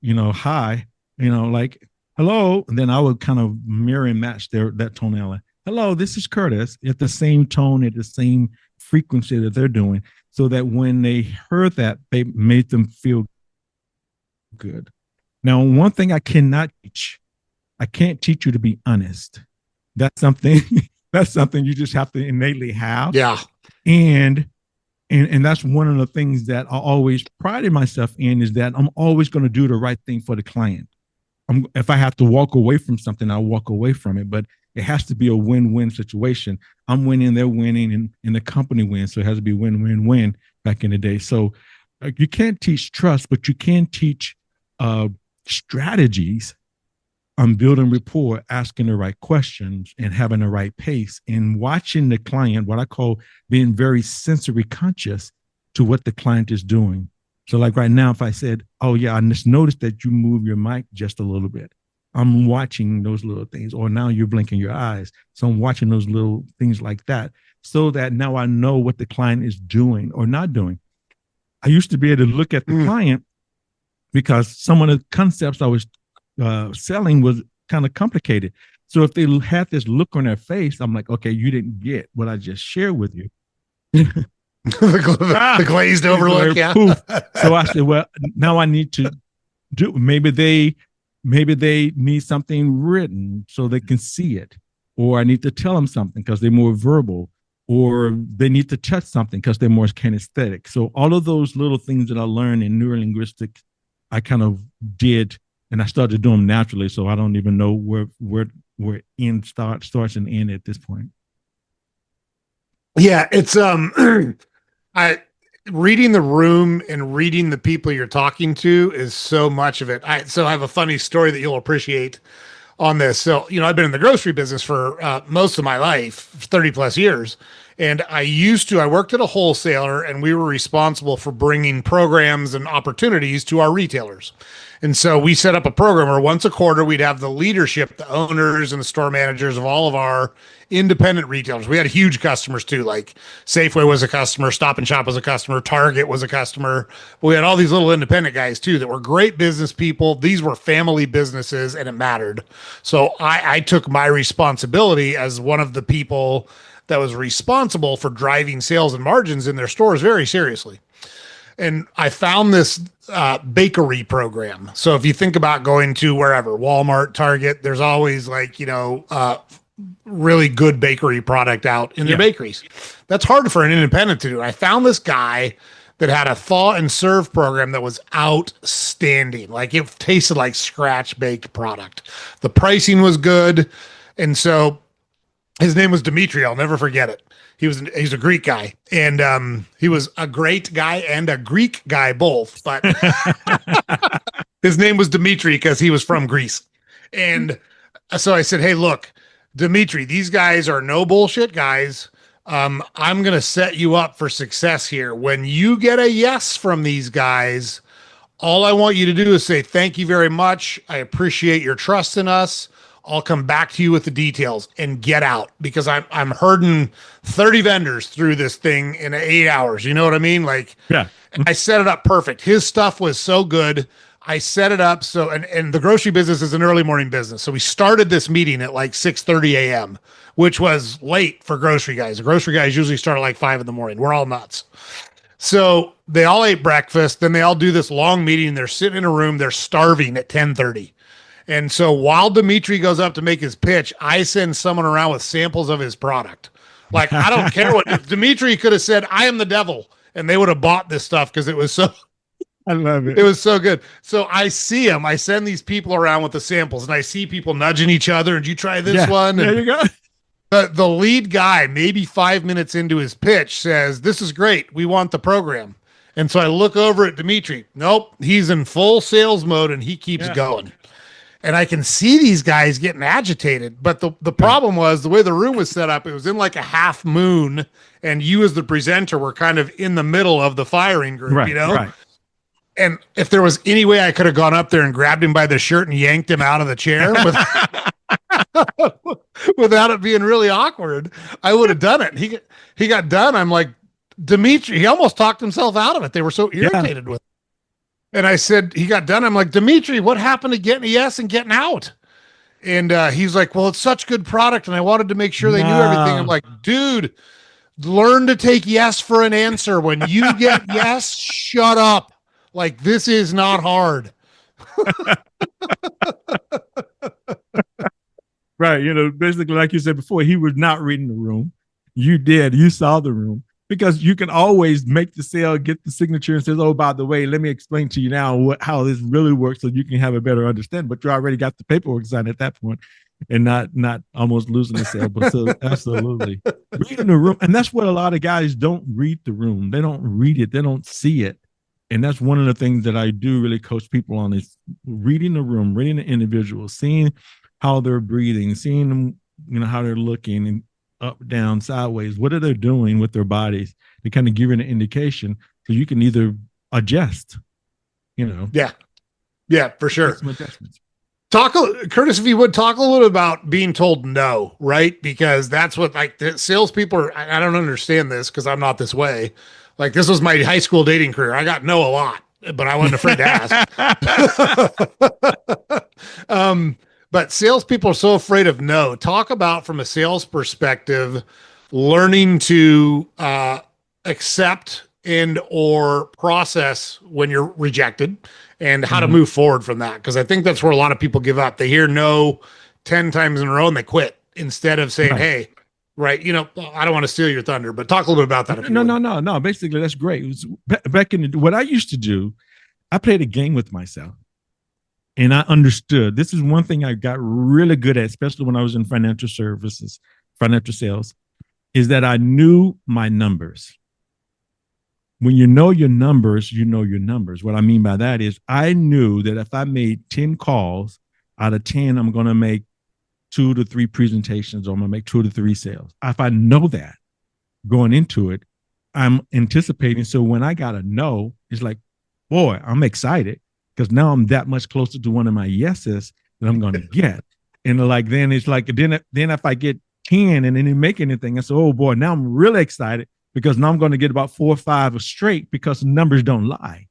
high, like, hello, and then I would kind of mirror and match that tonality. Hello, this is Curtis, at the same tone, at the same frequency that they're doing, so that when they heard that, they made them feel good. Now, one thing I cannot teach, I can't teach you to be honest. That's something you just have to innately have. Yeah. And that's one of the things that I always prided myself in, is that I'm always going to do the right thing for the client. If I have to walk away from something, I'll walk away from it, but it has to be a win-win situation. I'm winning, they're winning, and the company wins. So it has to be win-win-win back in the day. So you can't teach trust, but you can teach strategies on building rapport, asking the right questions and having the right pace, and watching the client, what I call being very sensory conscious to what the client is doing. So like right now, if I said, oh yeah, I just noticed that you move your mic just a little bit, I'm watching those little things. Or now you're blinking your eyes. So I'm watching those little things like that, so that now I know what the client is doing or not doing. I used to be able to look at the client, because some of the concepts I was selling was kind of complicated. So if they had this look on their face, I'm like, okay, you didn't get what I just shared with you. the glazed over look, yeah. So I said, well, now I need to do, maybe they need something written so they can see it, or I need to tell them something because they're more verbal, or they need to touch something because they're more kinesthetic. So all of those little things that I learned in neurolinguistics, I kind of did, and I started to do them naturally. So I don't even know where end starts and end at this point. Yeah, it's I reading the room and reading the people you're talking to is so much of it. So I have a funny story that you'll appreciate on this. So, I've been in the grocery business for most of my life, 30 plus years. And I worked at a wholesaler, and we were responsible for bringing programs and opportunities to our retailers. And so we set up a program where once a quarter, we'd have the leadership, the owners and the store managers of all of our independent retailers. We had huge customers too, like Safeway was a customer, Stop and Shop was a customer, Target was a customer. But we had all these little independent guys too that were great business people. These were family businesses, and it mattered. So I took my responsibility as one of the people that was responsible for driving sales and margins in their stores very seriously. And I found this bakery program. So if you think about going to wherever, Walmart, Target, there's always like, really good bakery product out in their bakeries. That's hard for an independent to do. I found this guy that had a thaw and serve program that was outstanding. Like it tasted like scratch baked product. The pricing was good. And so his name was Dimitri. I'll never forget it. He's a Greek guy, and he was a great guy and a Greek guy both. But his name was Dimitri because he was from Greece. And so I said, "Hey, look, Dimitri, these guys are no bullshit guys. I'm going to set you up for success here. When you get a yes from these guys, all I want you to do is say, thank you very much. I appreciate your trust in us. I'll come back to you with the details and get out, because I'm herding 30 vendors through this thing in 8 hours. You know what I mean? Like, Yeah. I set it up perfect. His stuff was so good. I set it up so, and the grocery business is an early morning business. So we started this meeting at like 6:30 a.m., which was late for grocery guys. The grocery guys usually start at like 5 in the morning. We're all nuts. So they all ate breakfast. Then they all do this long meeting. They're sitting in a room. They're starving at 10:30. And so while Dimitri goes up to make his pitch, I send someone around with samples of his product. Like, I don't care what Dimitri could have said, I am the devil, and they would have bought this stuff because it was so, I love it. it was so good. So I see them. I send these people around with the samples, and I see people nudging each other. And you try this one. There And you go. the lead guy, maybe 5 minutes into his pitch, says, this is great. We want the program. And so I look over at Dimitri. Nope. He's in full sales mode, and he keeps going. And I can see these guys getting agitated. But the problem was the way the room was set up, it was in like a half moon. And you as the presenter were kind of in the middle of the firing group, Right, you know? right. And if there was any way I could have gone up there and grabbed him by the shirt and yanked him out of the chair without it being really awkward, I would have done it. He got done. I'm like, Dimitri, he almost talked himself out of it. They were so irritated with it. And I said, he got done. I'm like, Dimitri, what happened to getting a yes and getting out? And he's like, well, it's such good product, and I wanted to make sure they knew everything. I'm like, dude, learn to take yes for an answer. When you get yes, shut up. Like, this is not hard. Right. Basically, like you said before, he was not reading the room. You did. You saw the room. Because you can always make the sale, get the signature, and says, oh, by the way, let me explain to you now how this really works so you can have a better understanding. But you already got the paperwork signed at that point and not almost losing the sale. But so absolutely. Reading the room. And that's what a lot of guys don't read the room. They don't read it. They don't see it. And that's one of the things that I do really coach people on is reading the room, reading the individual, seeing how they're breathing, seeing them, how they're looking, and up, down, sideways. What are they doing with their bodies to kind of give you an indication so you can either adjust, Yeah, for sure. Some adjustments. Curtis, if you would talk a little bit about being told no, right? Because that's what, like, the salespeople are, I don't understand this because I'm not this way. Like, this was my high school dating career. I got no a lot, but I wasn't afraid to ask. But salespeople are so afraid of no. Talk about, from a sales perspective, learning to accept and or process when you're rejected, and how to move forward from that. Because I think that's where a lot of people give up. They hear no 10 times in a row and they quit, instead of saying, hey, right, I don't want to steal your thunder, but talk a little bit about that. No. Basically, that's great. It was back in what I used to do, I played a game with myself. And I understood. This is one thing I got really good at, especially when I was in financial services, financial sales, is that I knew my numbers. When you know your numbers, you know your numbers. What I mean by that is I knew that if I made 10 calls out of 10, I'm going to make 2 to 3 presentations, or I'm going to make 2 to 3 sales. If I know that, going into it, I'm anticipating. So when I got a no, it's like, boy, I'm excited because now I'm that much closer to one of my yeses that I'm going to get. And like, then it's like, then if I get 10 and then didn't make anything, I say, oh boy, now I'm really excited because now I'm going to get about 4 or 5 straight because numbers don't lie.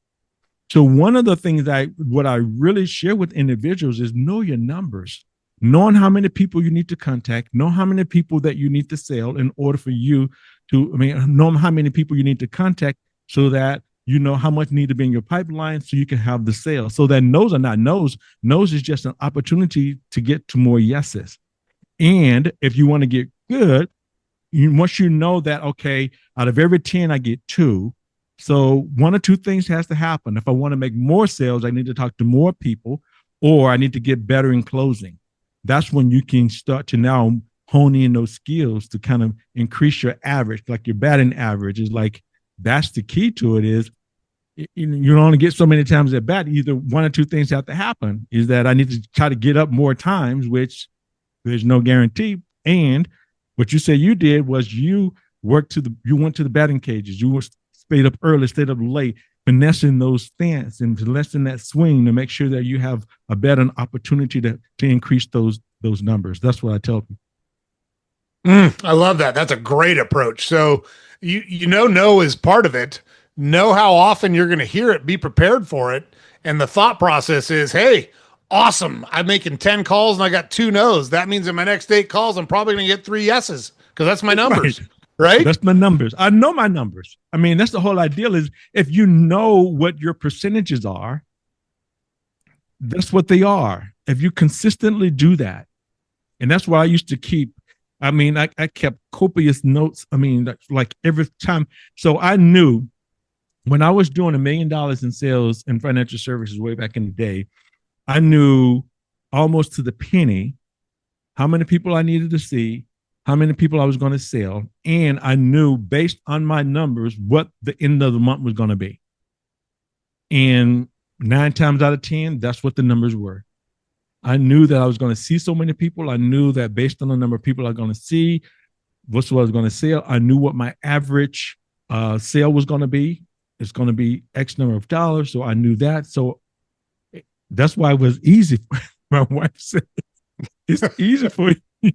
So one of the things what I really share with individuals is know your numbers, knowing how many people you need to contact, know how many people that you need to sell in order for you to, know how many people you need to contact so that you know how much need to be in your pipeline so you can have the sale. So that no's are not no's. No's is just an opportunity to get to more yeses. And if you want to get good, once you know that, okay, out of every 10, I get 2. So one or two things has to happen. If I want to make more sales, I need to talk to more people, or I need to get better in closing. That's when you can start to now hone in those skills to kind of increase your average, like your batting average is like, that's the key to it is you only get so many times at bat. Either one or two things have to happen is that I need to try to get up more times, which there's no guarantee. And what you said you did was you went to the batting cages. You stayed up early, stayed up late, finessing those stance and finessing that swing to make sure that you have a better opportunity to increase those numbers. That's what I tell people. I love that. That's a great approach. So no is part of it. Know how often you're going to hear it, be prepared for it. And the thought process is, hey, awesome. I'm making 10 calls and I got 2 no's. That means in my next 8 calls, I'm probably going to get 3 yeses because that's my numbers. Right. That's my numbers. I know my numbers. I mean, that's the whole idea is if you know what your percentages are, that's what they are. If you consistently do that, and that's what I used to keep. I mean, I kept copious notes. I mean, like every time. So I knew when I was doing $1 million in sales and financial services way back in the day, I knew almost to the penny how many people I needed to see, how many people I was going to sell, and I knew based on my numbers what the end of the month was going to be. And 9 times out of 10, that's what the numbers were. I knew that I was going to see so many people. I knew that based on the number of people I was going to see, what's what I was going to sell. I knew what my average sale was going to be. It's going to be X number of dollars. So I knew that. So that's why it was easy. My wife said, it's easy for you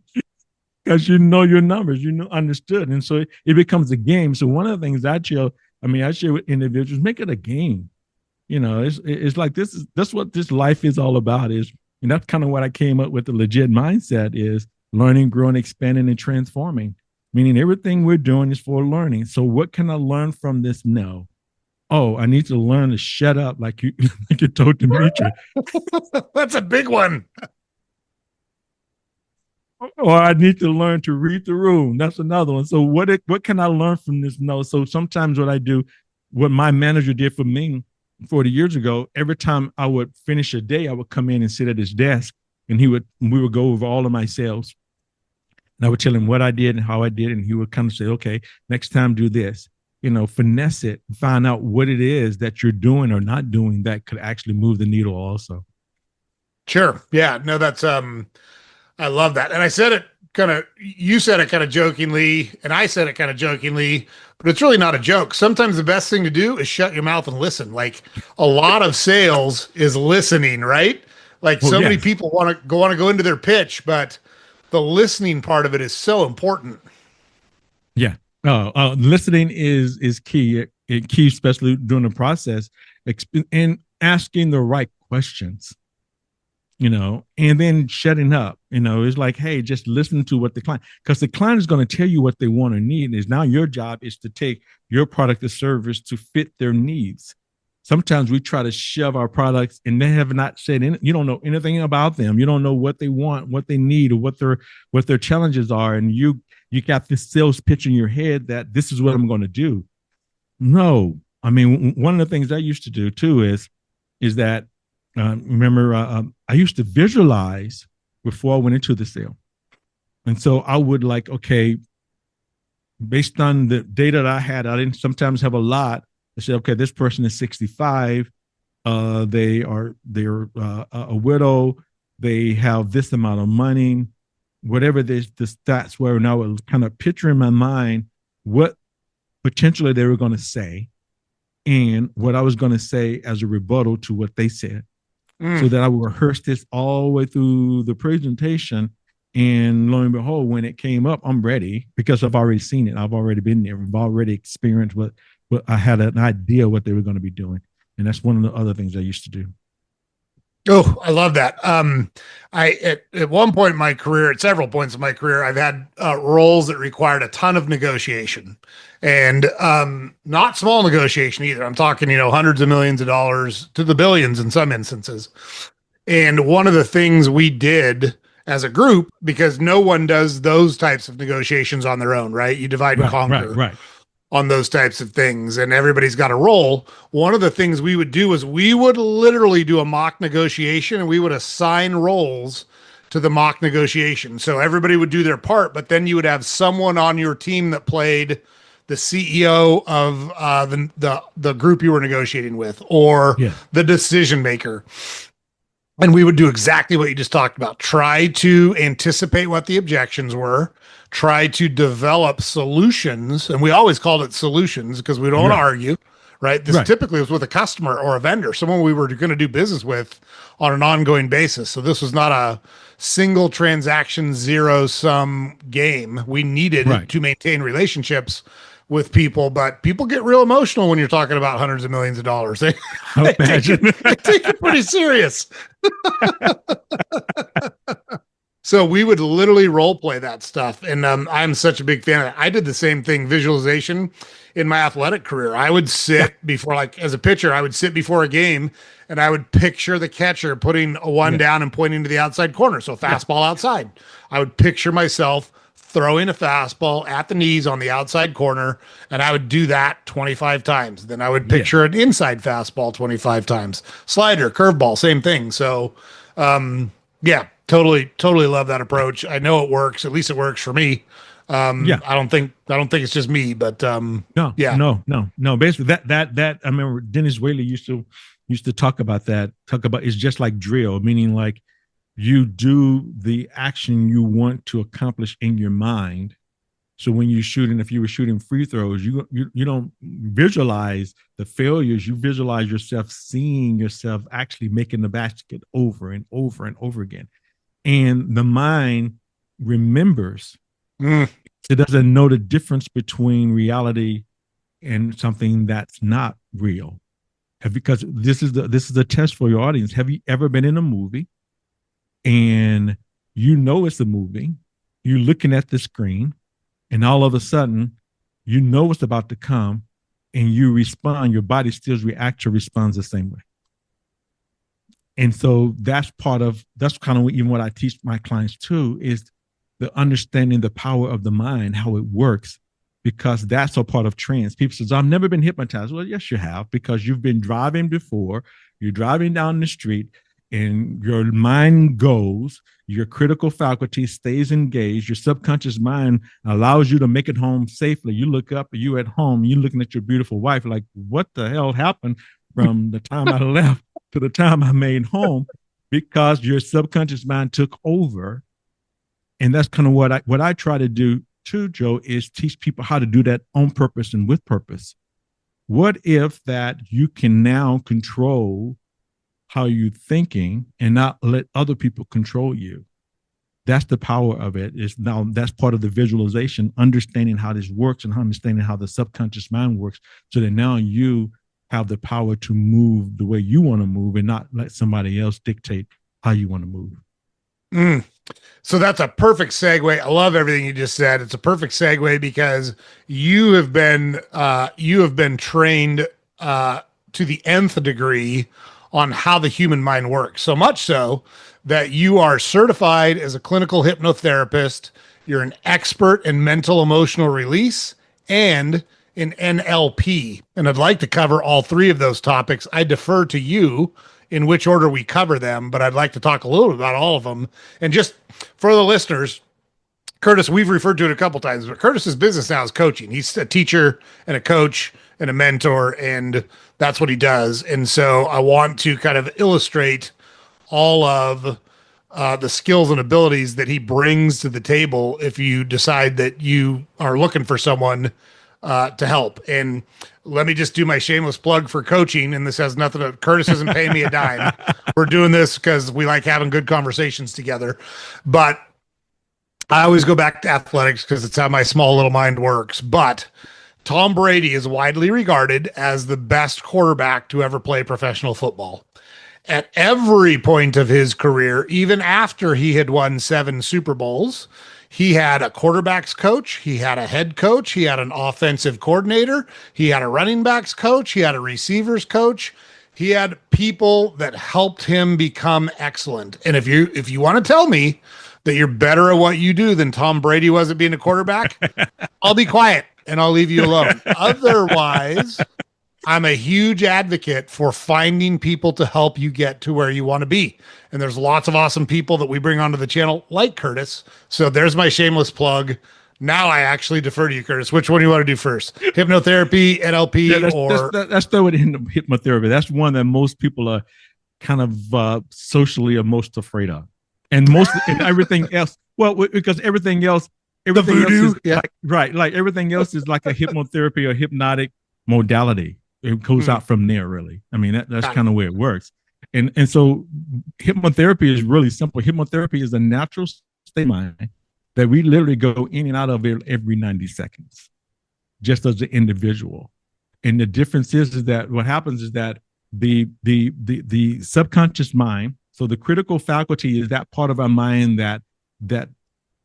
because you know your numbers, understood. And so it becomes a game. So one of the things I share with individuals, make it a game. It's like that's what this life is all about is, and that's kind of what I came up with the legit mindset is learning, growing, expanding, and transforming, meaning everything we're doing is for learning. So what can I learn from this? No. Oh, I need to learn to shut up like you told Demetri. That's a big one. Or I need to learn to read the room. That's another one. So what can I learn from this? No. So sometimes what I do, what my manager did for me 40 years ago, every time I would finish a day, I would come in and sit at his desk and we would go over all of my sales. And I would tell him what I did and how I did. And he would kind of say, okay, next time do this, finesse it, find out what it is that you're doing or not doing that could actually move the needle also. Sure. Yeah, no, that's, I love that. And you said it kind of jokingly, and I said it kind of jokingly, but it's really not a joke. Sometimes the best thing to do is shut your mouth and listen. Like a lot of sales is listening, right? Like many people want to go into their pitch, but the listening part of it is so important. Yeah. Listening is key. Key, especially during the process, and asking the right questions. And then shutting up, it's like, hey, just listen to what the client, because the client is going to tell you what they want or need. Is now your job is to take your product or service to fit their needs. Sometimes we try to shove our products and they have not said you don't know anything about them. You don't know what they want, what they need, or what their challenges are. And you got this sales pitch in your head that this is what I'm going to do. No, I mean, one of the things I used to do too is that remember, I used to visualize before I went into the sale. And so I would okay, based on the data that I had, I didn't sometimes have a lot. I said, okay, this person is 65. They're a widow. They have this amount of money, whatever the stats were. And I would kind of picture in my mind what potentially they were going to say and what I was going to say as a rebuttal to what they said, Mm. so that I would rehearse this all the way through the presentation. And lo and behold, when it came up, I'm ready because I've already seen it. I've already been there. I've already experienced what I had an idea what they were going to be doing. And that's one of the other things I used to do. Oh, I love that. At one point in my career, at several points in my career, I've had roles that required a ton of negotiation, and not small negotiation either. I'm talking, hundreds of millions of dollars to the billions in some instances. And one of the things we did as a group, because no one does those types of negotiations on their own, right? You divide and Right, right, conquer right. on those types of things, and everybody's got a role. One of the things we would do is we would literally do a mock negotiation, and we would assign roles to the mock negotiation. So everybody would do their part, but then you would have someone on your team that played the CEO of the group you were negotiating with, or Yeah. the decision maker. And we would do exactly what you just talked about. Try to anticipate what the objections were, try to develop solutions. And we always called it solutions because we don't want to Right. argue, right? This Right. typically was with a customer or a vendor, someone we were going to do business with on an ongoing basis. So this was not a single transaction, zero sum game. We needed Right. to maintain relationships with people, but people get real emotional when you're talking about hundreds of millions of dollars. They take it, Imagine. they take it pretty serious. So we would literally role play that stuff. And I'm such a big fan of that. I did the same thing, visualization, in my athletic career. I would Yeah. sit before, like as a pitcher, I would sit before a game and I would picture the catcher putting a one Yeah. down and pointing to the outside corner. So Yeah. fastball outside. I would picture myself throwing a fastball at the knees on the outside corner, and I would do that 25 times. Then I would Yeah. picture an inside fastball 25 times. Slider, curveball, same thing. So, yeah, totally love that approach. I know it works. At least it works for me. Yeah. I don't think it's just me, but No, yeah. no, no, no. Basically, that I remember Dennis Whaley used to talk about that. Talk about it's just like drill, meaning like you do the action you want to accomplish in your mind. So when you're shooting, if you were shooting free throws, you don't visualize the failures. You visualize yourself seeing yourself actually making the basket over and over and over again, and the mind remembers. Mm, It doesn't know the difference between reality and something that's not real. Because this is a test for your audience. Have you ever been in a movie and you know it's a movie? You're looking at the screen, and all of a sudden, you know what's about to come, and you respond. Your body still reacts or responds the same way. And so that's kind of even what I teach my clients too, is the understanding the power of the mind, how it works, because that's a part of trance. People says, I've never been hypnotized. Well, yes, you have, because you've been driving before. You're driving down the street and your mind goes, your critical faculty stays engaged. Your subconscious mind allows you to make it home safely. You look up, you at home, you're looking at your beautiful wife, like, what the hell happened from the time I left to the time I made home? Because your subconscious mind took over. And that's kind of what I try to do too, Joe, is teach people how to do that on purpose and with purpose. What if that you can now control how you're thinking and not let other people control you? That's the power of it. Is now that's part of the visualization, understanding how this works and understanding how the subconscious mind works, so that now you have the power to move the way you want to move and not let somebody else dictate how you want to move. mm. So that's a perfect segue. I love everything you just said. It's a perfect segue because you have been trained to the nth degree on how the human mind works. So much so that you are certified as a clinical hypnotherapist. You're an expert in mental emotional release and in NLP. And I'd like to cover all three of those topics. I defer to you in which order we cover them, but I'd like to talk a little bit about all of them. And just for the listeners, Curtis, we've referred to it a couple times, but Curtis's business now is coaching. He's a teacher and a coach and a mentor, and that's what he does. And so I want to kind of illustrate all of the skills and abilities that he brings to the table if you decide that you are looking for someone to help. And let me just do my shameless plug for coaching. And this has nothing to, Curtis isn't paying me a dime. We're doing this because we like having good conversations together. But I always go back to athletics because it's how my small little mind works. But Tom Brady is widely regarded as the best quarterback to ever play professional football. At every point of his career, even after he had won 7 Super Bowls, he had a quarterbacks coach, he had a head coach, he had an offensive coordinator, he had a running backs coach, he had a receivers coach. He had people that helped him become excellent. And if you want to tell me that you're better at what you do than Tom Brady was at being a quarterback, I'll be quiet and I'll leave you alone. Otherwise, I'm a huge advocate for finding people to help you get to where you want to be. And there's lots of awesome people that we bring onto the channel, like Curtis. So there's my shameless plug. Now I actually defer to you, Curtis. Which one do you want to do first? Hypnotherapy, NLP, Yeah, or that's the way in hypnotherapy. That's one that most people are kind of socially are most afraid of, and most and everything else. Well, because everything else is like right, like everything else is like a hypnotherapy or hypnotic modality. It goes out from there, really. I mean, that's kind of where it works. And so hypnotherapy is really simple. Hypnotherapy is a natural state of mind that we literally go in and out of it every 90 seconds, just as an individual. And the difference is that what happens is that the subconscious mind, so the critical faculty is that part of our mind that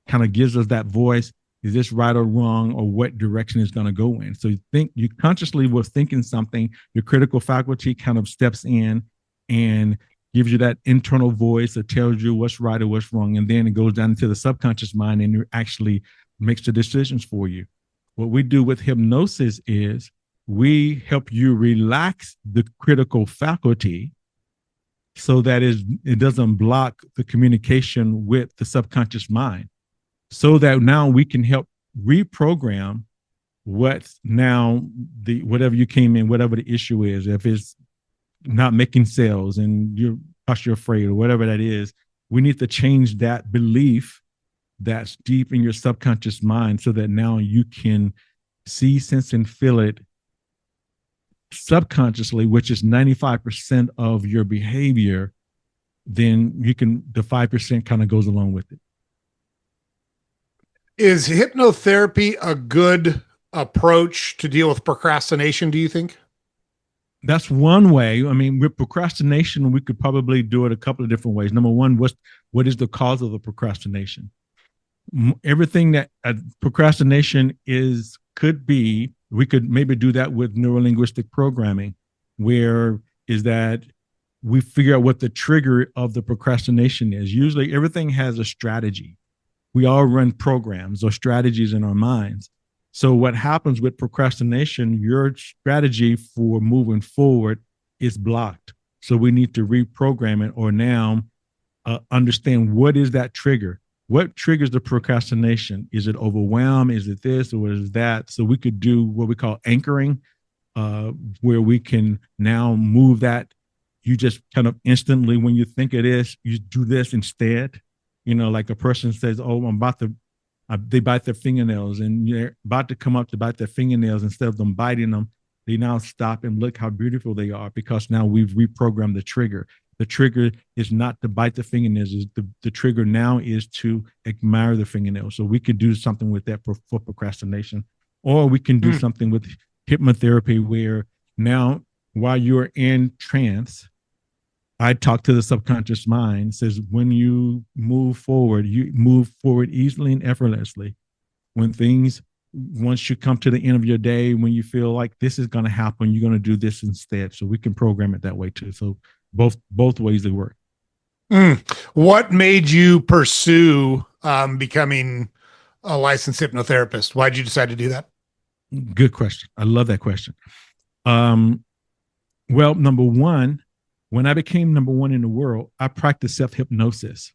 kind of gives us that voice. Is this right or wrong, or what direction is going to go in? So you consciously were thinking something, your critical faculty kind of steps in and gives you that internal voice that tells you what's right or what's wrong. And then it goes down into the subconscious mind and it actually makes the decisions for you. What we do with hypnosis is we help you relax the critical faculty so that it doesn't block the communication with the subconscious mind, so that now we can help reprogram what's now whatever you came in, whatever the issue is. If it's not making sales and you're afraid or whatever that is, we need to change that belief that's deep in your subconscious mind so that now you can see, sense, and feel it subconsciously, which is 95% of your behavior. Then the 5% kind of goes along with it. Is hypnotherapy a good approach to deal with procrastination, do you think? That's one way. I mean, with procrastination, we could probably do it a couple of different ways. Number one, what is the cause of the procrastination? Everything that procrastination could be, we could maybe do that with neurolinguistic programming, where is that we figure out what the trigger of the procrastination is. Usually everything has a strategy. We all run programs or strategies in our minds. So what happens with procrastination, your strategy for moving forward is blocked. So we need to reprogram it, or now understand what is that trigger. What triggers the procrastination? Is it overwhelm? Is it this or is that? So we could do what we call anchoring, where we can now move that. You just kind of instantly, when you think of this, you do this instead. You know, like a person says, oh, they bite their fingernails and they're about to come up to bite their fingernails. Instead of them biting them, they now stop and look how beautiful they are, because now we've reprogrammed the trigger. The trigger is not to bite the fingernails. The trigger now is to admire the fingernails. So we could do something with that for procrastination, or we can do something with hypnotherapy where now while you're in trance, I talk to the subconscious mind, says when you move forward easily and effortlessly. Once you come to the end of your day, when you feel like this is going to happen, you're going to do this instead. So we can program it that way too. So both ways they work. What made you pursue becoming a licensed hypnotherapist? Why did you decide to do that? Good question. I love that question. Well, number one, when I became number one in the world, I practiced self-hypnosis.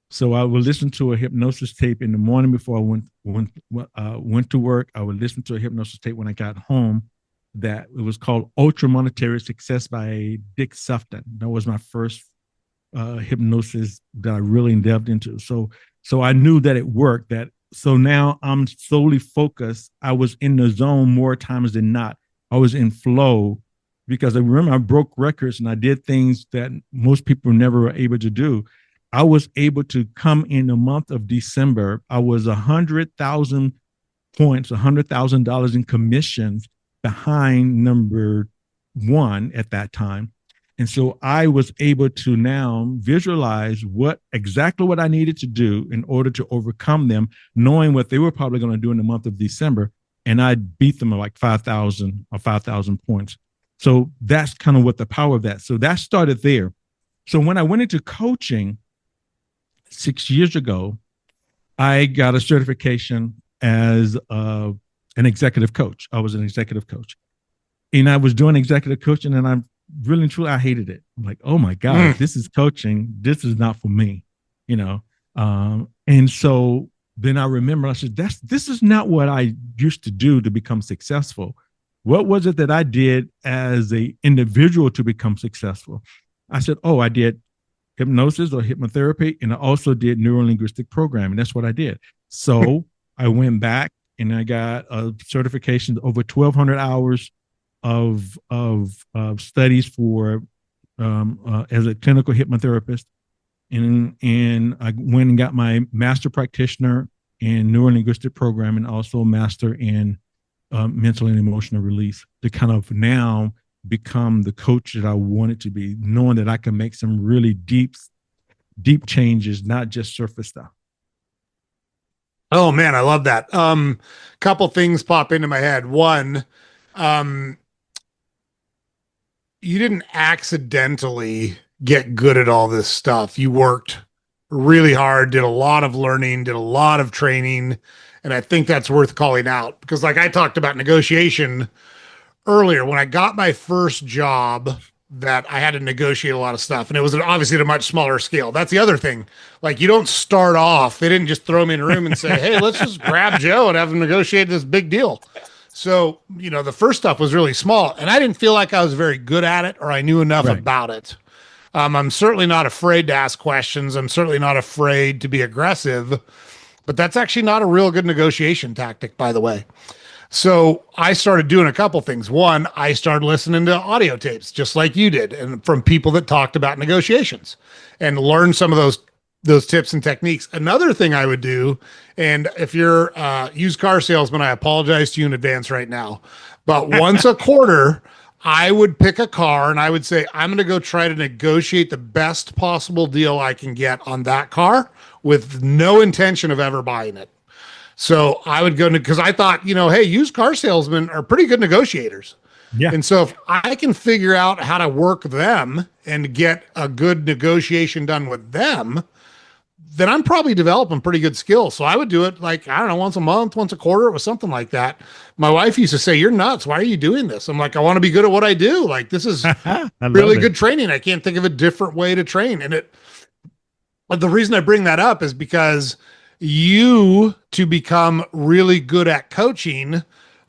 So I would listen to a hypnosis tape in the morning before I went to work. I would listen to a hypnosis tape when I got home. That it was called Ultra Monetary Success by Dick Sufton. That was my first hypnosis that I really delved into. So I knew that it worked. So now I'm solely focused. I was in the zone more times than not. I was in flow because I remember I broke records and I did things that most people never were able to do. I was able to come in the month of December. I was 100,000 points, $100,000 in commissions behind number one at that time. And so I was able to now visualize exactly what I needed to do in order to overcome them, knowing what they were probably going to do in the month of December. And I beat them at like 5,000 or 5,000 points. So that's kind of what the power of that. So that started there. So when I went into coaching 6 years ago, I got a certification as an executive coach. I was an executive coach. And I was doing executive coaching, and I'm really and truly, I hated it. I'm like, oh my God, this is coaching. This is not for me, you know? And so then I remember, I said, this is not what I used to do to become successful. What was it that I did as an individual to become successful? I said, oh, I did hypnosis or hypnotherapy, and I also did neuro-linguistic programming. That's what I did. So I went back and I got a certification, over 1,200 hours of studies for as a clinical hypnotherapist, and I went and got my master practitioner in neuro-linguistic programming, also master in mental and emotional release, to kind of now become the coach that I wanted to be, knowing that I can make some really deep changes, not just surface stuff. Oh man, I love that. Couple things pop into my head. One, you didn't accidentally get good at all this stuff. You worked really hard, did a lot of learning, did a lot of training. And I think that's worth calling out because, like I talked about negotiation earlier, when I got my first job, that I had to negotiate a lot of stuff. And it was obviously at a much smaller scale. That's the other thing. Like, you don't start off, they didn't just throw me in a room and say, hey, let's just grab Joe and have him negotiate this big deal. So, the first stuff was really small, and I didn't feel like I was very good at it or I knew enough about it. I'm certainly not afraid to ask questions. I'm certainly not afraid to be aggressive, but that's actually not a real good negotiation tactic, by the way. So I started doing a couple things. One, I started listening to audio tapes, just like you did, and from people that talked about negotiations, and learned some of those tips and techniques. Another thing I would do, and if you're a used car salesman, I apologize to you in advance right now, but once a quarter, I would pick a car and I would say, I'm going to go try to negotiate the best possible deal I can get on that car with no intention of ever buying it. So I would go, because I thought, hey, used car salesmen are pretty good negotiators. Yeah. And so if I can figure out how to work them and get a good negotiation done with them, then I'm probably developing pretty good skills. So I would do it like, I don't know, once a month, once a quarter, it was something like that. My wife used to say, you're nuts. Why are you doing this? I'm like, I want to be good at what I do. Like, this is really good training. I can't think of a different way to train. But the reason I bring that up is because to become really good at coaching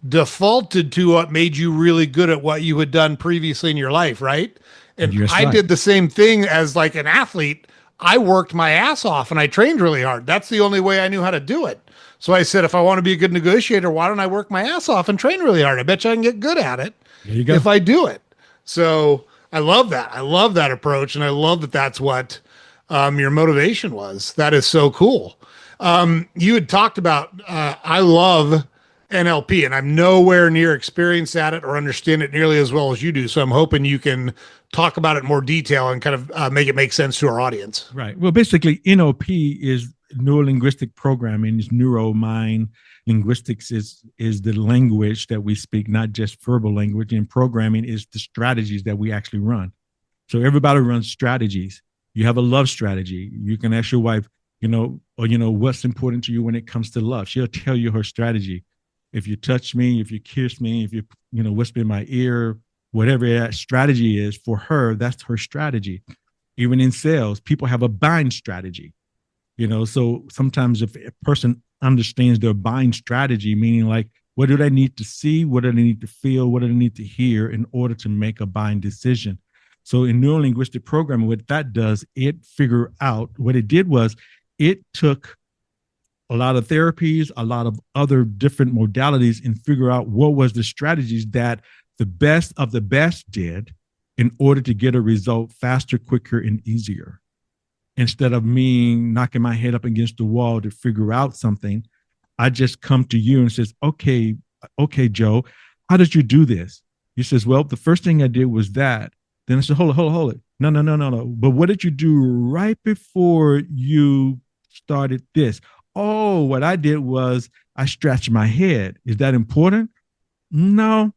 defaulted to what made you really good at what you had done previously in your life, right? And I did the same thing as like an athlete. I worked my ass off and I trained really hard. That's the only way I knew how to do it. So I said, if I want to be a good negotiator, why don't I work my ass off and train really hard? I bet you I can get good at it if I do it. So I love that. I love that approach. And I love that that's what your motivation was. That is so cool. You had talked about, I love NLP, and I'm nowhere near experienced at it or understand it nearly as well as you do. So I'm hoping you can talk about it in more detail and kind of make it make sense to our audience. Right. Well, basically, NLP is neuro-linguistic programming. Is neuro, mind, linguistics is the language that we speak, not just verbal language. And programming is the strategies that we actually run. So everybody runs strategies. You have a love strategy. You can ask your wife, what's important to you when it comes to love. She'll tell you her strategy. If you touch me, if you kiss me, if you whisper in my ear, whatever that strategy is for her, that's her strategy. Even in sales, people have a buying strategy. So sometimes if a person understands their buying strategy, meaning like, what do they need to see? What do they need to feel? What do they need to hear in order to make a buying decision? So in neurolinguistic programming, what that does, what it did was it took a lot of therapies, a lot of other different modalities, and figure out what was the strategies that the best of the best did in order to get a result faster, quicker, and easier. Instead of me knocking my head up against the wall to figure out something, I just come to you and says, okay, Joe, how did you do this? He says, well, the first thing I did was that. Then I said, hold it. No. But what did you do right before you started this? Oh, what I did was I stretched my head. Is that important? No,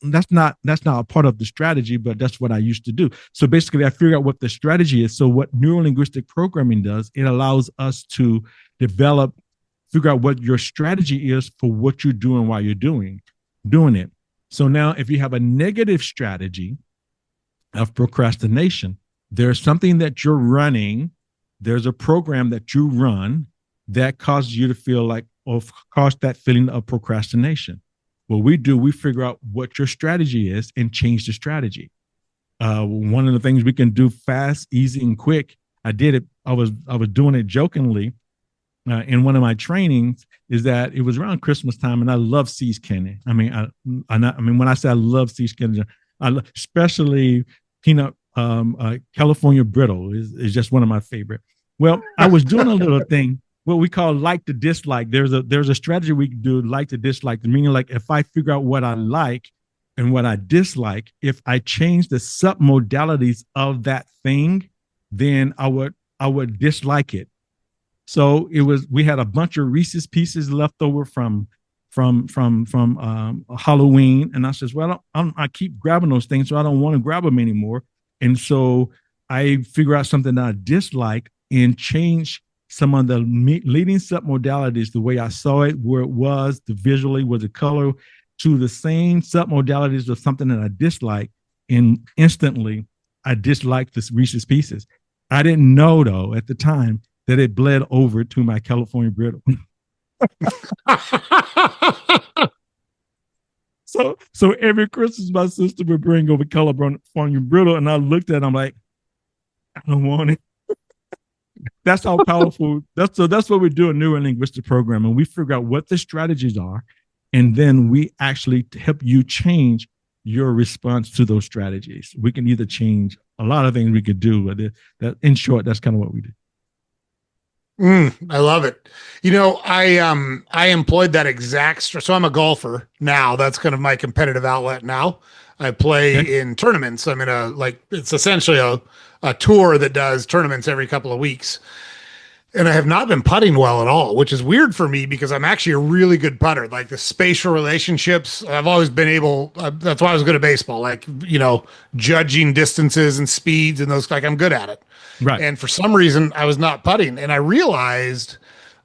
that's not a part of the strategy, but that's what I used to do. So basically, I figure out what the strategy is. So what neurolinguistic programming does, it allows us to figure out what your strategy is for what you're doing while you're doing it. So now if you have a negative strategy of procrastination, there's something that you're running, there's a program that you run that causes you to feel like, or cause that feeling of procrastination. What we do, we figure out what your strategy is and change the strategy. One of the things we can do fast, easy, and quick. I did it. I was doing it jokingly in one of my trainings. Is that it was around Christmas time, and I love See's candy. I mean, when I say I love See's candy, especially peanut California brittle is just one of my favorite. Well, I was doing a little thing, what we call like to dislike. There's a strategy we can do, like to dislike, meaning like if I figure out what I like and what I dislike, if I change the submodalities of that thing, then I would dislike it. So we had a bunch of Reese's Pieces left over from Halloween, and I says, well, I keep grabbing those things, so I don't want to grab them anymore. And so I figure out something that I dislike and change some of the leading submodalities, the way I saw it, where it was, the visually, was the color, to the same submodalities of something that I dislike, and instantly I disliked this Reese's Pieces. I didn't know, though, at the time, that it bled over to my California brittle. So every Christmas, my sister would bring over California brittle, and I looked at it, I'm like, I don't want it. That's how powerful. That's what we do in neurolinguistic programming. We figure out what the strategies are, and then we actually help you change your response to those strategies. We can either change a lot of things we could do, but that, in short, that's kind of what we do. I love it. I employed that exact. So I'm a golfer now. That's kind of my competitive outlet now. I play in tournaments. I'm in it's essentially a tour that does tournaments every couple of weeks. And I have not been putting well at all, which is weird for me because I'm actually a really good putter. Like the spatial relationships, I've always been able, that's why I was good at baseball, judging distances and speeds and those, I'm good at it. Right. And for some reason I was not putting. And I realized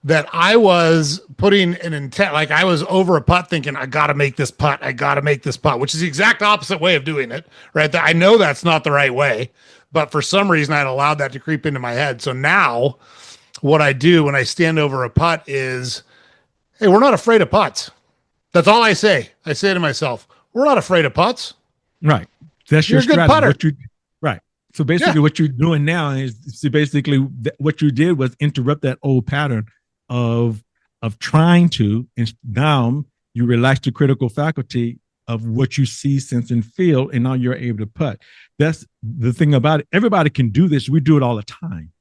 that I was putting an intent, like I was over a putt thinking, I got to make this putt, which is the exact opposite way of doing it, right? I know that's not the right way, but for some reason I had allowed that to creep into my head. So now what I do when I stand over a putt is, hey, we're not afraid of putts. That's all I say. I say to myself, we're not afraid of putts. Right. That's You're your a strategy. good putter. Right. So basically what you're doing now is basically what you did was interrupt that old pattern of trying to, and now you relax the critical faculty of what you see, sense, and feel, and now you're able to putt. That's the thing about it. Everybody can do this. We do it all the time.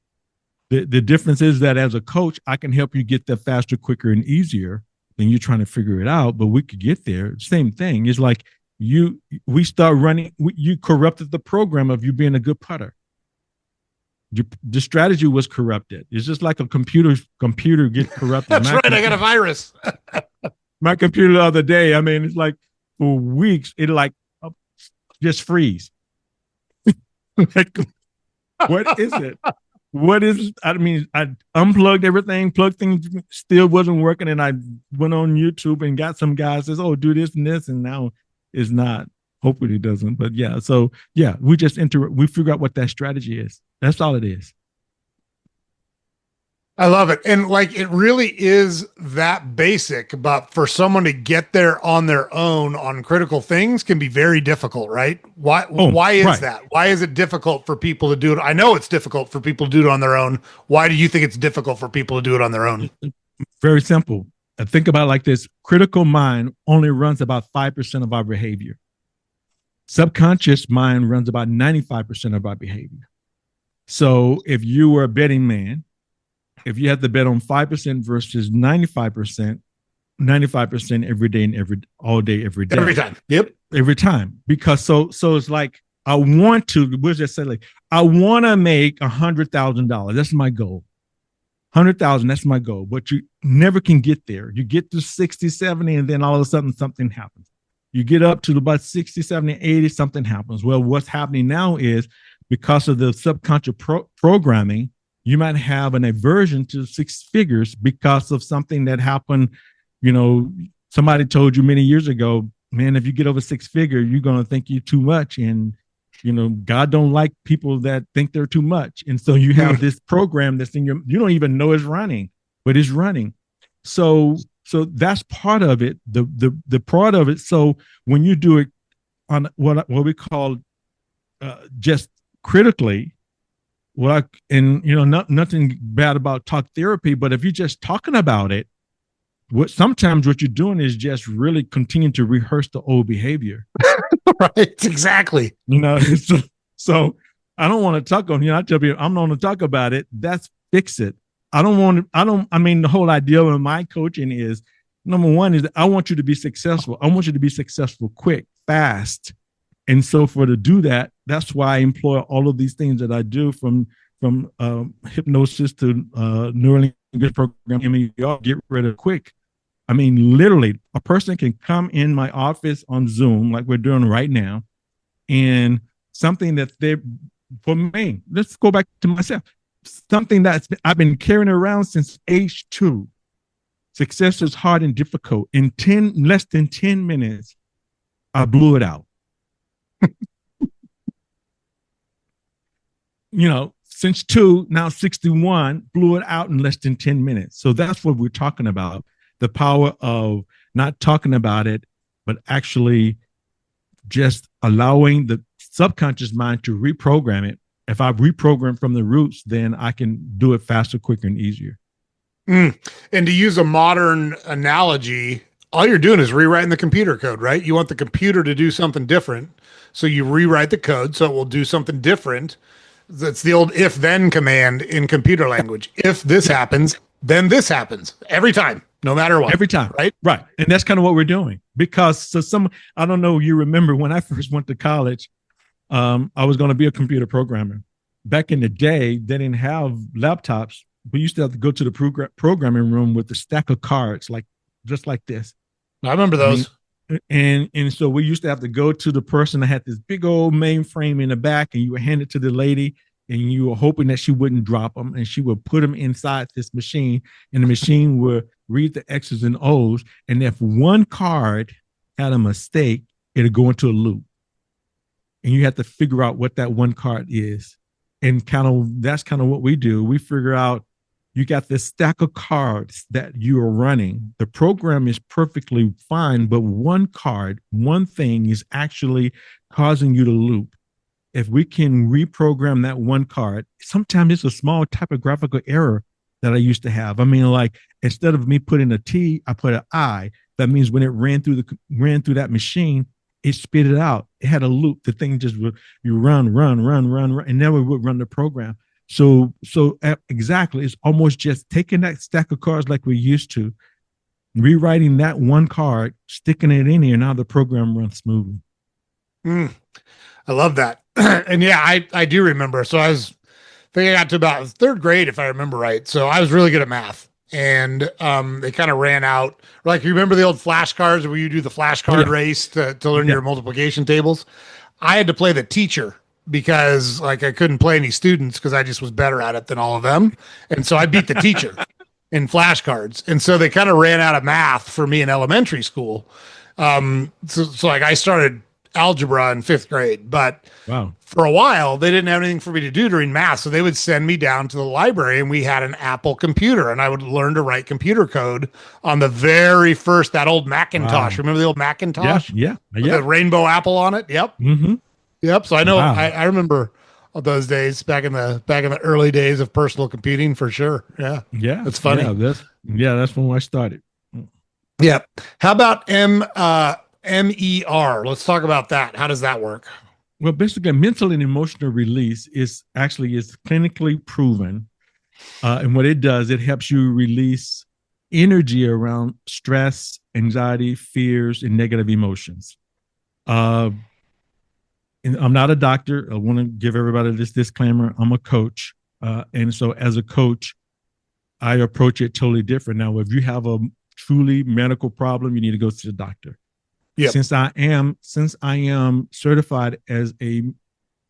The difference is that as a coach, I can help you get there faster, quicker, and easier than you're trying to figure it out, but we could get there. Same thing. It's like we start running, you corrupted the program of you being a good putter. The strategy was corrupted. It's just like a computer gets corrupted. That's right. I got a virus. My computer the other day, it's like for weeks, it just freeze. What is it? What is, I unplugged everything, plugged things, still wasn't working. And I went on YouTube and got some guys says, oh, do this and this. And now it's not, hopefully it doesn't. But yeah, so yeah, we just we figure out what that strategy is. That's all it is. I love it. And like it really is that basic, but for someone to get there on their own on critical things can be very difficult, right? Why Oh, why is right. that? Why is it difficult for people to do it? I know it's difficult for people to do it on their own. Why do you think it's difficult for people to do it on their own? Very simple. Think about it like this: critical mind only runs about 5% of our behavior. Subconscious mind runs about 95% of our behavior. So if you were a betting man, if you had to bet on 5% versus 95%, 95% every day and all day, every day. Every time. Yep. Every time. Because so it's like we'll just say like, I want to make $100,000. That's my goal. 100,000, that's my goal. But you never can get there. You get to 60, 70, and then all of a sudden something happens. You get up to about 60, 70, 80, something happens. Well, what's happening now is because of the subconscious programming, you might have an aversion to six figures because of something that happened. Somebody told you many years ago, man, if you get over six figure, you're going to think you're too much. And, God don't like people that think they're too much. And so you have this program that's in you don't even know it's running, but it's running. So that's part of it, the part of it. So when you do it on what we call just critically, nothing bad about talk therapy, but if you're just talking about it, sometimes what you're doing is just really continuing to rehearse the old behavior. Right. Exactly. So I don't want to talk on, I tell you, I'm not going to talk about it. That's fix it. The whole idea of my coaching is, number one is I want you to be successful. I want you to be successful quick, fast. And so to do that, that's why I employ all of these things that I do from hypnosis to neurolinguistic programming, get rid of quick. Literally, a person can come in my office on Zoom, like we're doing right now, and something that for me, let's go back to myself, something I've been carrying around since age 2. Success is hard and difficult. In less than 10 minutes, I blew it out. Since 2, now 61, blew it out in less than 10 minutes. So that's what we're talking about. The power of not talking about it, but actually just allowing the subconscious mind to reprogram it. If I reprogram from the roots, then I can do it faster, quicker, and easier. And to use a modern analogy, all you're doing is rewriting the computer code, right? You want the computer to do something different. So you rewrite the code so it will do something different. That's the old if-then command in computer language. If this happens, then this happens every time, no matter what. Every time. Right. Right. And that's kind of what we're doing, because I don't know, you remember when I first went to college, I was going to be a computer programmer. Back in the day, they didn't have laptops. We used to have to go to the programming room with a stack of cards, just like this. I remember those. And so we used to have to go to the person that had this big old mainframe in the back, and you would hand it to the lady, and you were hoping that she wouldn't drop them, and she would put them inside this machine, and the machine would read the X's and O's. And if one card had a mistake, it'd go into a loop. And you have to figure out what that one card is. And that's kind of what we do. We figure out, you got this stack of cards that you are running. The program is perfectly fine, but one card, one thing is actually causing you to loop. If we can reprogram that one card, sometimes it's a small typographical error that I used to have. like instead of me putting a T, I put an I. That means when it ran through that machine, it spit it out. It had a loop. The thing just would, you run, and never would run the program. So exactly, it's almost just taking that stack of cards like we used to, rewriting that one card, sticking it in here. Now the program runs smoothly. I love that. And yeah, I do remember. So I think I got to about 3rd grade, if I remember right. So I was really good at math. And they kind of ran out. Like, you remember the old flashcards where you do the flashcard race to learn your multiplication tables? I had to play the teacher because I couldn't play any students because I just was better at it than all of them. And so I beat the teacher in flashcards. And so they kind of ran out of math for me in elementary school. So I started algebra in fifth grade, but Wow. for a while they didn't have anything for me to do during math. So they would send me down to the library and we had an Apple computer and I would learn to write computer code on the very first, that old Macintosh. Wow. Remember the old Yeah. Macintosh Yeah. with the Yep. rainbow apple on it? Yep. Mm-hmm. Yep. So I know Wow. I remember those days back in the early days of personal computing for sure. Yeah. Yeah. It's Yeah. funny. That's when I started. Yep. How about MER? Let's talk about that. How does that work? Well, basically, mental and emotional release is clinically proven, and what it does, it helps you release energy around stress, anxiety, fears, and negative emotions. Uh, and I'm not a doctor. I want to give everybody this disclaimer. I'm a coach, and so as a coach, I approach it totally different. Now, if you have a truly medical problem, you need to go to the doctor. Yep. Since I am certified as a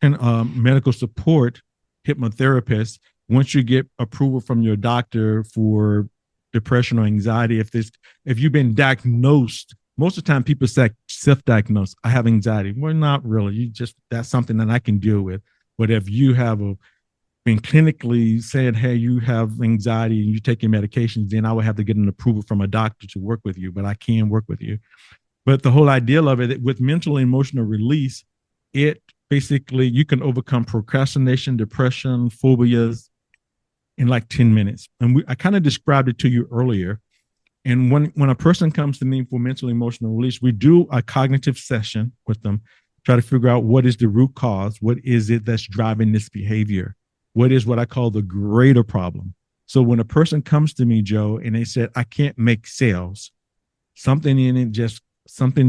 medical support hypnotherapist, once you get approval from your doctor for depression or anxiety, if you've been diagnosed, most of the time people say self-diagnosed, I have anxiety. Well, not really. That's something that I can deal with. But if you have been clinically said, hey, you have anxiety and you take your medications, then I would have to get an approval from a doctor to work with you, but I can work with you. But the whole idea of it with mental and emotional release, it basically, you can overcome procrastination, depression, phobias in like 10 minutes. And I kind of described it to you earlier. And when a person comes to me for mental and emotional release, we do a cognitive session with them, try to figure out what is the root cause, what is it that's driving this behavior, what is what I call the greater problem. So when a person comes to me, Joe, and they said, I can't make sales, something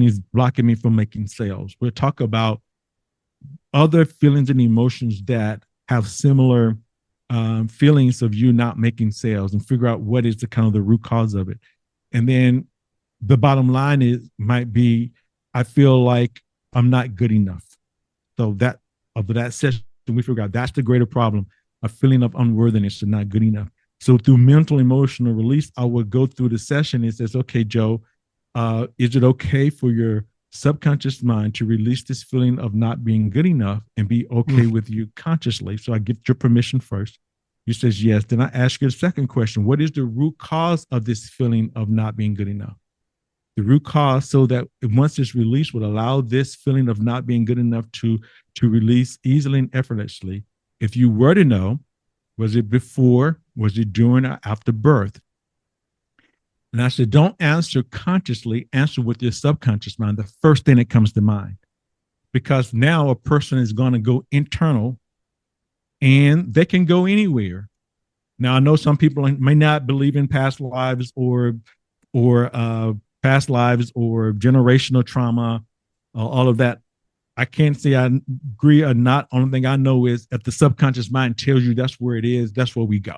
is blocking me from making sales. We'll talk about other feelings and emotions that have similar feelings of you not making sales and figure out what is the kind of the root cause of it. And then the bottom line might be, I feel like I'm not good enough. So that session, we figure out that's the greater problem, a feeling of unworthiness or not good enough. So through mental emotional release, I would go through the session and says, okay, Joe, is it okay for your subconscious mind to release this feeling of not being good enough and be okay with you consciously? So I get your permission first. You says yes. Then I ask you the second question. What is the root cause of this feeling of not being good enough? The root cause, so that once it's released, would allow this feeling of not being good enough to release easily and effortlessly. If you were to know, was it before, was it during, or after birth? And I said, don't answer consciously, answer with your subconscious mind, the first thing that comes to mind. Because now a person is going to go internal and they can go anywhere. Now, I know some people may not believe in past lives or past lives or generational trauma, all of that. I can't say I agree or not. Only thing I know is if the subconscious mind tells you that's where it is, that's where we go.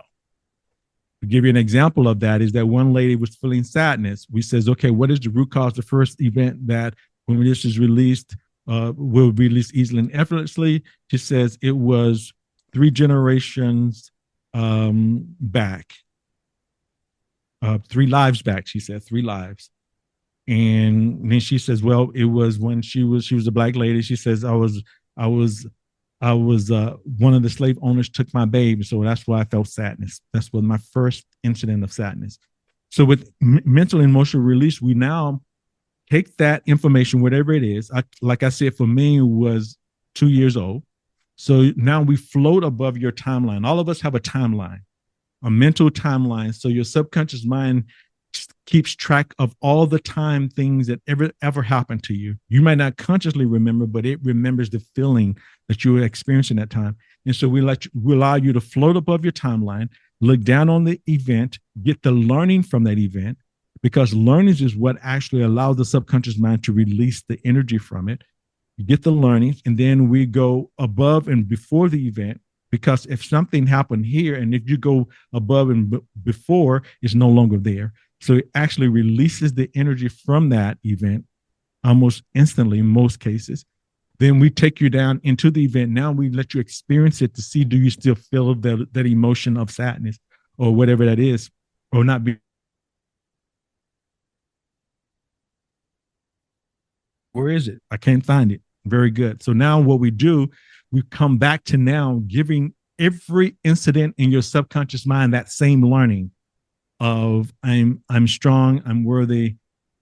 To give you an example of that is that one lady was feeling sadness. We says, okay, what is the root cause? The first event that when this is released, will release easily and effortlessly. She says it was 3 generations back, 3 lives back. She said 3 lives. And then she says, well, it was when she was a black lady. She says, I was one of the slave owners took my baby. So that's why I felt sadness. That's what my first incident of sadness. So with mental and emotional release, we now take that information, whatever it is. Like I said, for me, it was 2 years old. So now we float above your timeline. All of us have a timeline, a mental timeline. So your subconscious mind keeps track of all the time things that ever happened to you. You might not consciously remember, but it remembers the feeling that you were experiencing that time. And so we allow you to float above your timeline, look down on the event, get the learning from that event, because learning is what actually allows the subconscious mind to release the energy from it. You get the learning, and then we go above and before the event, because if something happened here and if you go above and before, it's no longer there. So it actually releases the energy from that event almost instantly in most cases. Then we take you down into the event. Now we let you experience it to see, do you still feel that emotion of sadness or whatever that is, or not be. Where is it? I can't find it. Very good. So now what we do, we come back to now giving every incident in your subconscious mind that same learning of I'm strong, I'm worthy,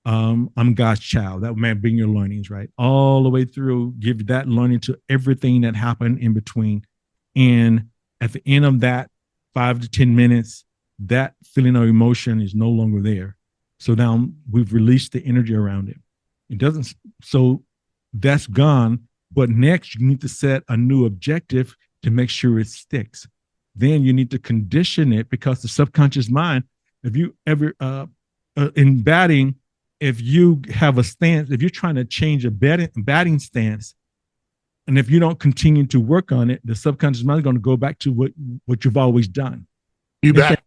I'm God's child. That might bring your learnings, right? All the way through, give that learning to everything that happened in between. And at the end of that 5 to 10 minutes, that feeling of emotion is no longer there. So now we've released the energy around it. It doesn't, so that's gone. But next, you need to set a new objective to make sure it sticks. Then you need to condition it, because the subconscious mind, if you ever, in batting, if you have a stance, if you're trying to change a batting stance, and if you don't continue to work on it, the subconscious mind is going to go back to what you've always done. You bet.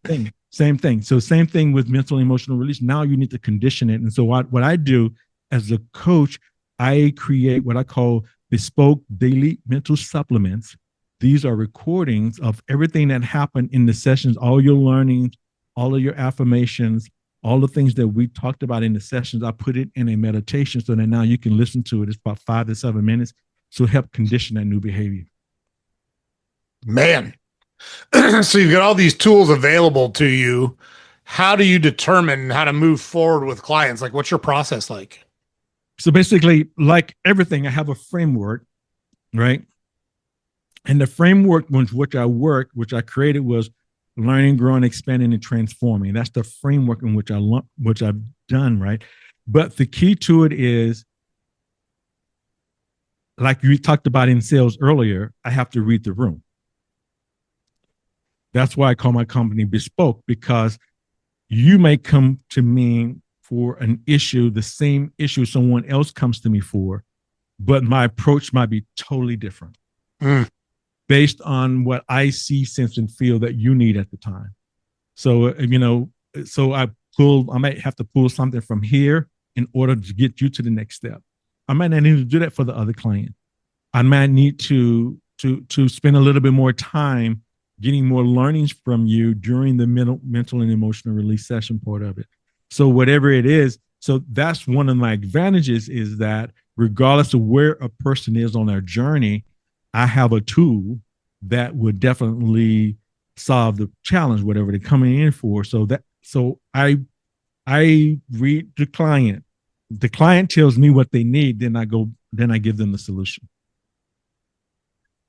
Same thing. So same thing with mental and emotional release. Now you need to condition it. And so what I do as a coach, I create what I call bespoke daily mental supplements. These are recordings of everything that happened in the sessions, all your learnings, all of your affirmations, all the things that we talked about in the sessions. I put it in a meditation so that now you can listen to it. It's about 5 to 7 minutes. So help condition that new behavior. Man. So you've got all these tools available to you. How do you determine how to move forward with clients? Like, what's your process like? So basically, like everything, I have a framework, right? And the framework which I created was learning, growing, expanding, and transforming. That's the framework in which I've done, right? But the key to it is, like you talked about in sales earlier, I have to read the room. That's why I call my company Bespoke, because you may come to me for an issue, the same issue someone else comes to me for, but my approach might be totally different based on what I see, sense, and feel that you need at the time. So, I might have to pull something from here in order to get you to the next step. I might not need to do that for the other client. I might need to spend a little bit more time getting more learnings from you during the mental and emotional release session part of it. So whatever it is, so that's one of my advantages, is that regardless of where a person is on their journey, I have a tool that would definitely solve the challenge, whatever they're coming in for. So I read the client. The client tells me what they need, then I give them the solution.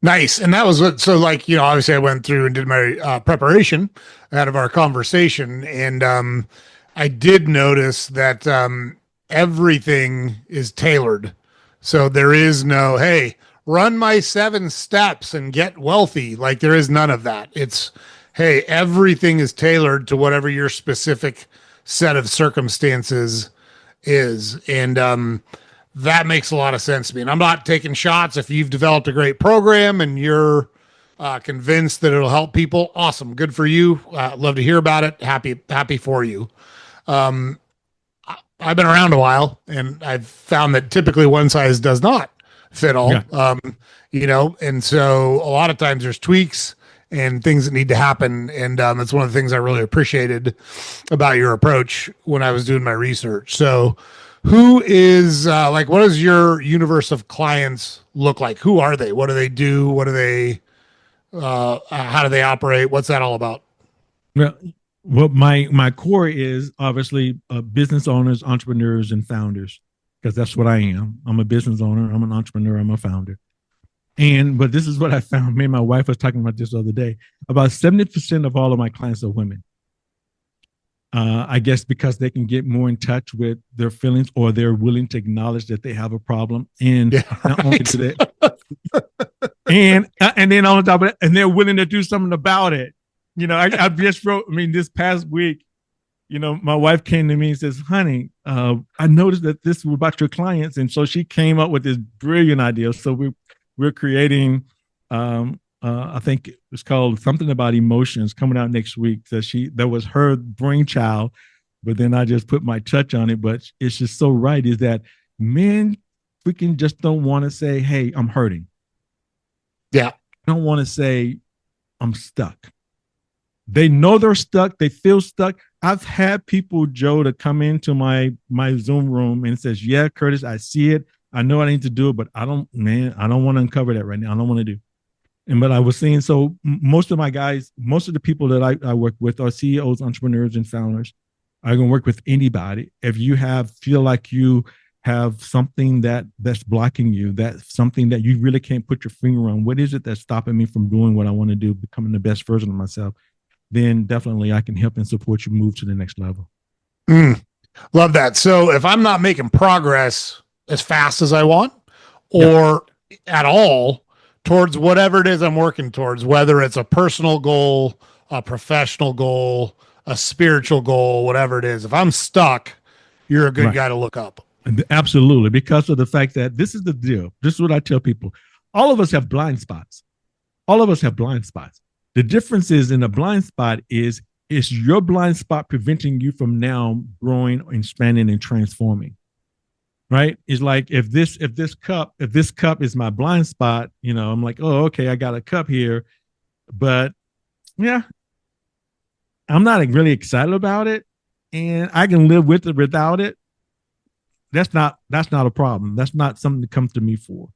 Nice. And that was what, so like, obviously I went through and did my preparation out of our conversation. And I did notice that everything is tailored. So there is no, hey, run my 7 steps and get wealthy. Like, there is none of that. It's, hey, everything is tailored to whatever your specific set of circumstances is. And that makes a lot of sense to me. And I'm not taking shots. If you've developed a great program and you're convinced that it'll help people, awesome. Good for you. Love to hear about it. Happy for you. I've been around a while, and I've found that typically one size does not fit all. Yeah. And so a lot of times there's tweaks and things that need to happen. And that's one of the things I really appreciated about your approach when I was doing my research. So who is what does your universe of clients look like? Who are they? What do they do? What do they, how do they operate? What's that all about? Well, what my core is obviously business owners, entrepreneurs, and founders, because that's what I am. I'm a business owner. I'm an entrepreneur. I'm a founder. But this is what I found. Me and my wife was talking about this the other day. About 70% of all of my clients are women. I guess because they can get more in touch with their feelings, or they're willing to acknowledge that they have a problem. And not only do they, and then on top of it, and they're willing to do something about it. I just wrote, this past week, my wife came to me and says, honey, I noticed that this was about your clients. And so she came up with this brilliant idea. So we're creating, I think it's called Something About Emotions, coming out next week. That was her brainchild, but then I just put my touch on it. But it's just so right, is that men freaking just don't want to say, hey, I'm hurting. Yeah. Don't want to say I'm stuck. They know they're stuck. They feel stuck. I've had people, Joe, to come into my Zoom room and says, yeah, Curtis, I see it. I know I need to do it, but I don't want to uncover that right now. I don't want to do. And but I was saying, so most of my guys, most of the people that I work with are CEOs, entrepreneurs, and founders. I can work with anybody. If you feel like you have something that's blocking you, that's something that you really can't put your finger on, what is it that's stopping me from doing what I want to do, becoming the best version of myself, then definitely I can help and support you move to the next level. Love that. So if I'm not making progress as fast as I want or at all towards whatever it is I'm working towards, whether it's a personal goal, a professional goal, a spiritual goal, whatever it is, if I'm stuck, you're a good guy to look up. Absolutely. Because of the fact that this is the deal. This is what I tell people. All of us have blind spots. All of us have blind spots. The difference is in a blind spot is your blind spot preventing you from now growing, expanding, and transforming. Right? It's like if this cup is my blind spot, I'm like, oh, okay, I got a cup here, but yeah, I'm not really excited about it, and I can live with it without it. That's not a problem. That's not something that comes to me for.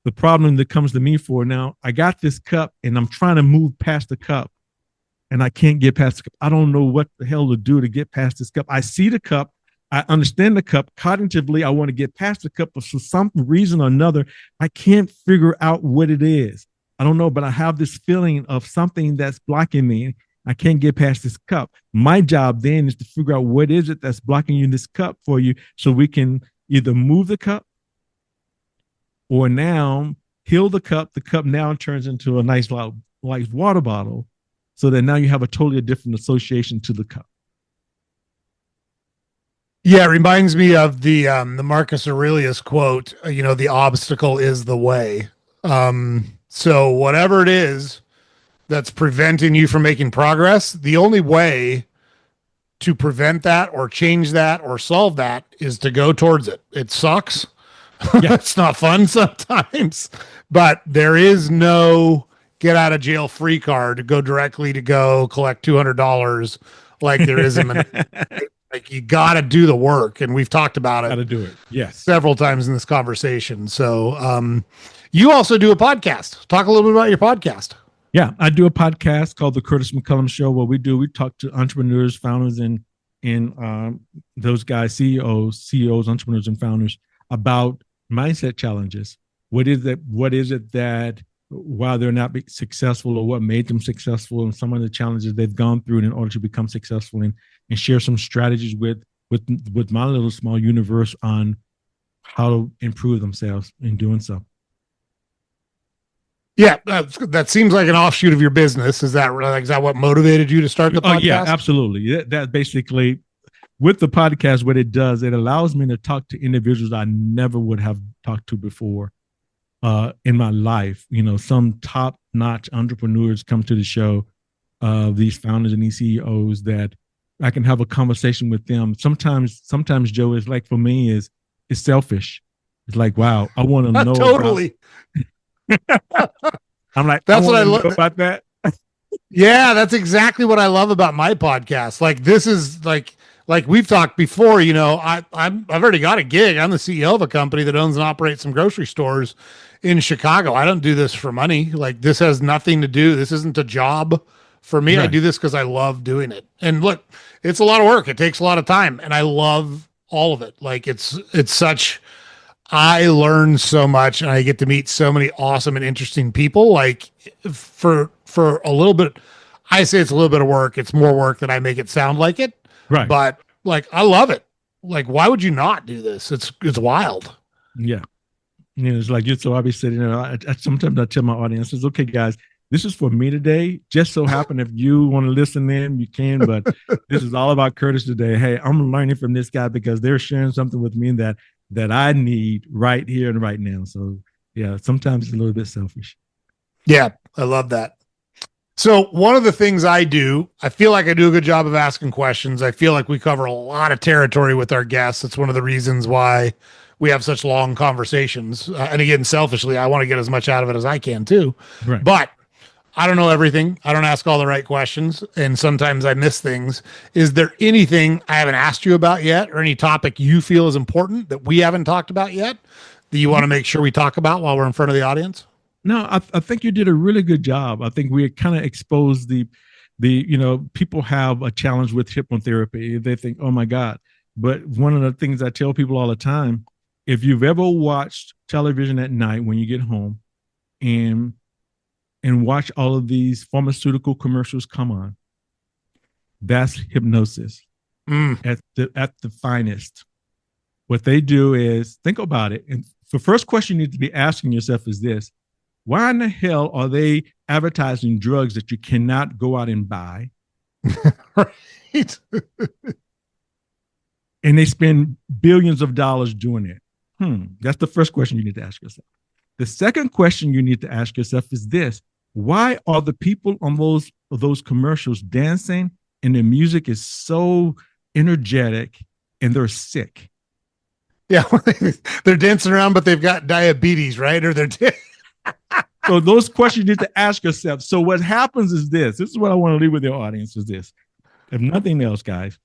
The problem that comes to me for now, I got this cup and I'm trying to move past the cup and I can't get past the cup. I don't know what the hell to do to get past this cup. I see the cup. I understand the cup. Cognitively, I want to get past the cup, but for some reason or another, I can't figure out what it is. I don't know, but I have this feeling of something that's blocking me. I can't get past this cup. My job then is to figure out what is it that's blocking you in this cup for you so we can either move the cup or now heal the cup. The cup now turns into a nice like water bottle so that now you have a totally different association to the cup. Yeah, it reminds me of the Marcus Aurelius quote, the obstacle is the way. So whatever it is that's preventing you from making progress, the only way to prevent that or change that or solve that is to go towards it. It sucks. Yeah. It's not fun sometimes, but there is no get out of jail free card to go directly to go collect $200 like there is in like you got to do the work, and we've talked about it. Got to do it. Yes, several times in this conversation. So, you also do a podcast. Talk a little bit about your podcast. Yeah, I do a podcast called the Curtis McCullum Show. What we talk to entrepreneurs, founders, and those guys, CEOs, entrepreneurs, and founders about mindset challenges. What is it that while they're not successful, or what made them successful, and some of the challenges they've gone through in order to become successful, and share some strategies with my little small universe on how to improve themselves in doing so. Yeah, that seems like an offshoot of your business. Is that what motivated you to start the podcast? Oh, yeah, absolutely. That basically, with the podcast, what it does, it allows me to talk to individuals I never would have talked to before in my life. Some top-notch entrepreneurs come to the show, these founders and these CEOs that I can have a conversation with them. Sometimes, Joe, is like, for me, it's selfish. It's like, wow, I want to know. Totally. I'm like, that's what I love about that. Yeah, that's exactly what I love about my podcast. Like, this is like we've talked before. I've already got a gig. I'm the CEO of a company that owns and operates some grocery stores in Chicago. I don't do this for money. Like, this has nothing to do. This isn't a job for me. Right. I do this because I love doing it. And look, it's a lot of work. It takes a lot of time, and I love all of it. Like, it's such. I learn so much, and I get to meet so many awesome and interesting people. Like, for a little bit, I say it's a little bit of work. It's more work than I make it sound like it. Right. But like, I love it. Like, why would you not do this? It's wild. Yeah. It's like, so I'll be sitting there. Sometimes I tell my audience, okay, guys, this is for me today. Just so happen if you want to listen in, you can, but this is all about Curtis today. Hey, I'm learning from this guy because they're sharing something with me that I need right here and right now. So yeah, sometimes it's a little bit selfish. Yeah, I love that. So one of the things I do, I feel like I do a good job of asking questions. I feel like we cover a lot of territory with our guests. It's one of the reasons why we have such long conversations. And again, selfishly, I want to get as much out of it as I can too. Right. But I don't know everything. I don't ask all the right questions, and sometimes I miss things. Is there anything I haven't asked you about yet, or any topic you feel is important that we haven't talked about yet that you want to make sure we talk about while we're in front of the audience? No, I think you did a really good job. I think we kind of exposed people have a challenge with hypnotherapy. They think, oh my God. But one of the things I tell people all the time, if you've ever watched television at night when you get home and watch all of these pharmaceutical commercials come on, that's hypnosis at the finest. What they do is think about it. And the first question you need to be asking yourself is this: why in the hell are they advertising drugs that you cannot go out and buy? Right. And they spend billions of dollars doing it. That's the first question you need to ask yourself. The second question you need to ask yourself is this: why are the people on those commercials dancing and the music is so energetic and they're sick? Yeah, they're dancing around, but they've got diabetes, right? Or they're so those questions you need to ask yourself. So what happens is this is what I want to leave with your audience is this. If nothing else, guys,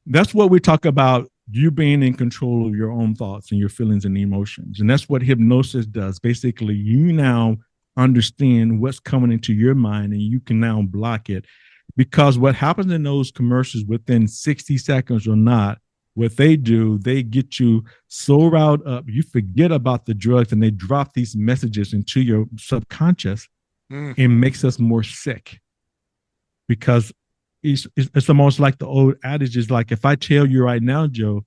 that's what we talk about, you being in control of your own thoughts and your feelings and emotions. And that's what hypnosis does. Basically, you now understand what's coming into your mind and you can now block it. Because what happens in those commercials within 60 seconds or not, what they do, they get you so riled up, you forget about the drugs and they drop these messages into your subconscious. It makes us more sick because it's almost like the old adage is like, if I tell you right now, Joe,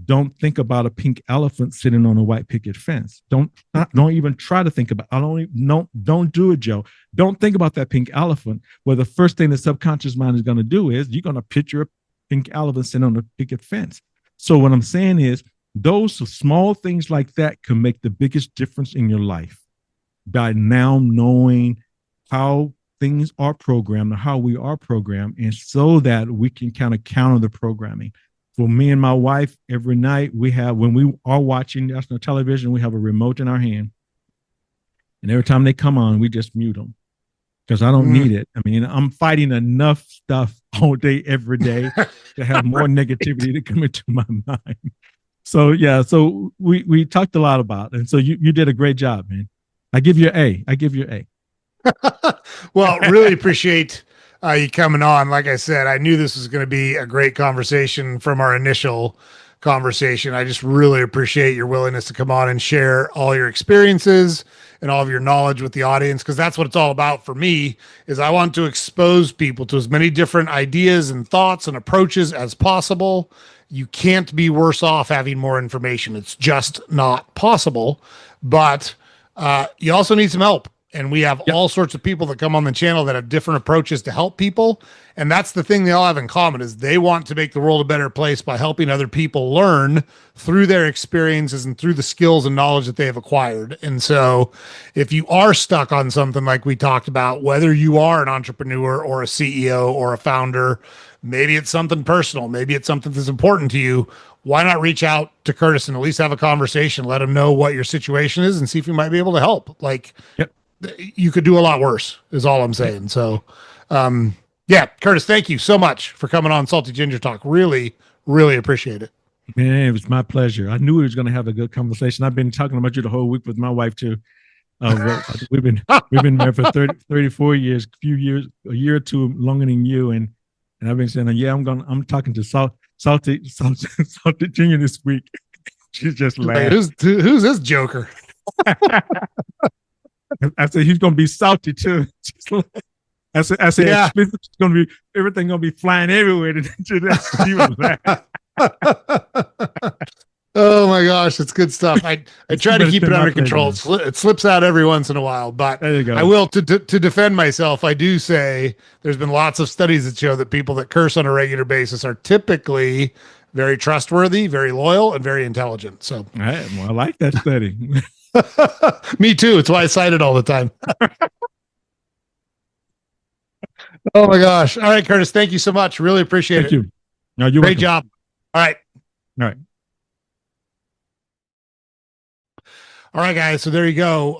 don't think about a pink elephant sitting on a white picket fence. Don't even try to think about. Don't do it, Joe. Don't think about that pink elephant. Well, the first thing the subconscious mind is going to do is you're going to picture a pink elephant sitting on a picket fence. So what I'm saying is those small things like that can make the biggest difference in your life by now knowing how things are programmed or how we are programmed, and so that we can kind of counter the programming. For me and my wife, every night when we are watching national television, we have a remote in our hand. And every time they come on, we just mute them because I don't need it. I mean, I'm fighting enough stuff all day, every day to have more negativity to come into my mind. So, yeah, so we talked a lot about it. And so you did a great job, man. I give you an A. Well, really appreciate you coming on. Like I said, I knew this was going to be a great conversation from our initial conversation. I just really appreciate your willingness to come on and share all your experiences and all of your knowledge with the audience, because that's what it's all about for me. Is I want to expose people to as many different ideas and thoughts and approaches as possible. You can't be worse off having more information. It's just not possible. But you also need some help. And we have all sorts of people that come on the channel that have different approaches to help people. And that's the thing they all have in common, is they want to make the world a better place by helping other people learn through their experiences and through the skills and knowledge that they have acquired. And so if you are stuck on something like we talked about, whether you are an entrepreneur or a CEO or a founder, maybe it's something personal, maybe it's something that's important to you, why not reach out to Curtis and at least have a conversation, let him know what your situation is and see if you might be able to help. Like, you could do a lot worse is all I'm saying. So, yeah, Curtis, thank you so much for coming on Salty Ginger Talk. Really, really appreciate it. Man, it was my pleasure. I knew we was going to have a good conversation. I've been talking about you the whole week with my wife too. We've been married for 34 years, a year or two longer than you. And I've been saying, yeah, I'm talking to Salty Ginger this week. She's just laughing. Who's this joker? I said he's gonna be salty too. I said yeah. It's gonna be everything gonna be flying everywhere. Oh my gosh, it's good stuff. I try to keep it under control. It slips out every once in a while, but there you go. I will to defend myself. I do say there's been lots of studies that show that people that curse on a regular basis are typically very trustworthy, very loyal, and very intelligent. So, all right, well, I like that study. Me too. It's why I cite it all the time. Oh my gosh. All right, Curtis, thank you so much. Really appreciate it. Thank you. No, you're Great job. All right. All right. All right, guys. So there you go.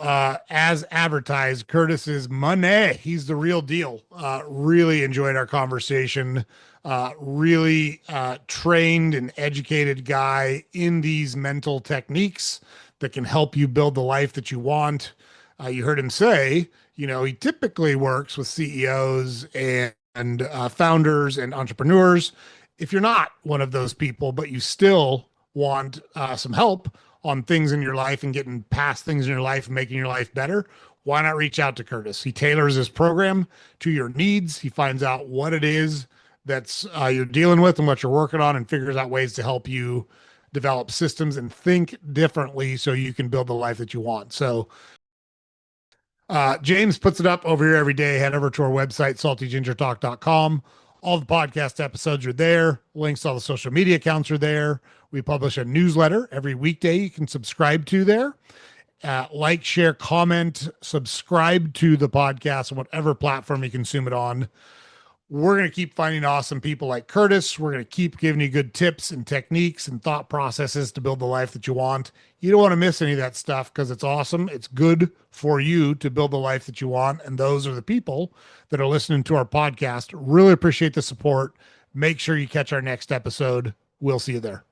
As advertised, Curtis is money. He's the real deal. Really enjoyed our conversation. Really trained and educated guy in these mental techniques that can help you build the life that you want. You heard him say, he typically works with CEOs and founders and entrepreneurs. If you're not one of those people, but you still want some help on things in your life and getting past things in your life and making your life better, why not reach out to Curtis? He tailors his program to your needs. He finds out what it is that's you're dealing with and what you're working on, and figures out ways to help you develop systems and think differently so you can build the life that you want. So James puts it up over here every day. Head over to our website, saltygingertalk.com. All the podcast episodes are there. Links to all the social media accounts are there. We publish a newsletter every weekday you can subscribe to there. Like, share, comment, subscribe to the podcast on whatever platform you consume it on. We're going to keep finding awesome people like Curtis. We're going to keep giving you good tips and techniques and thought processes to build the life that you want. You don't want to miss any of that stuff because it's awesome. It's good for you to build the life that you want. And those are the people that are listening to our podcast. Really appreciate the support. Make sure you catch our next episode. We'll see you there.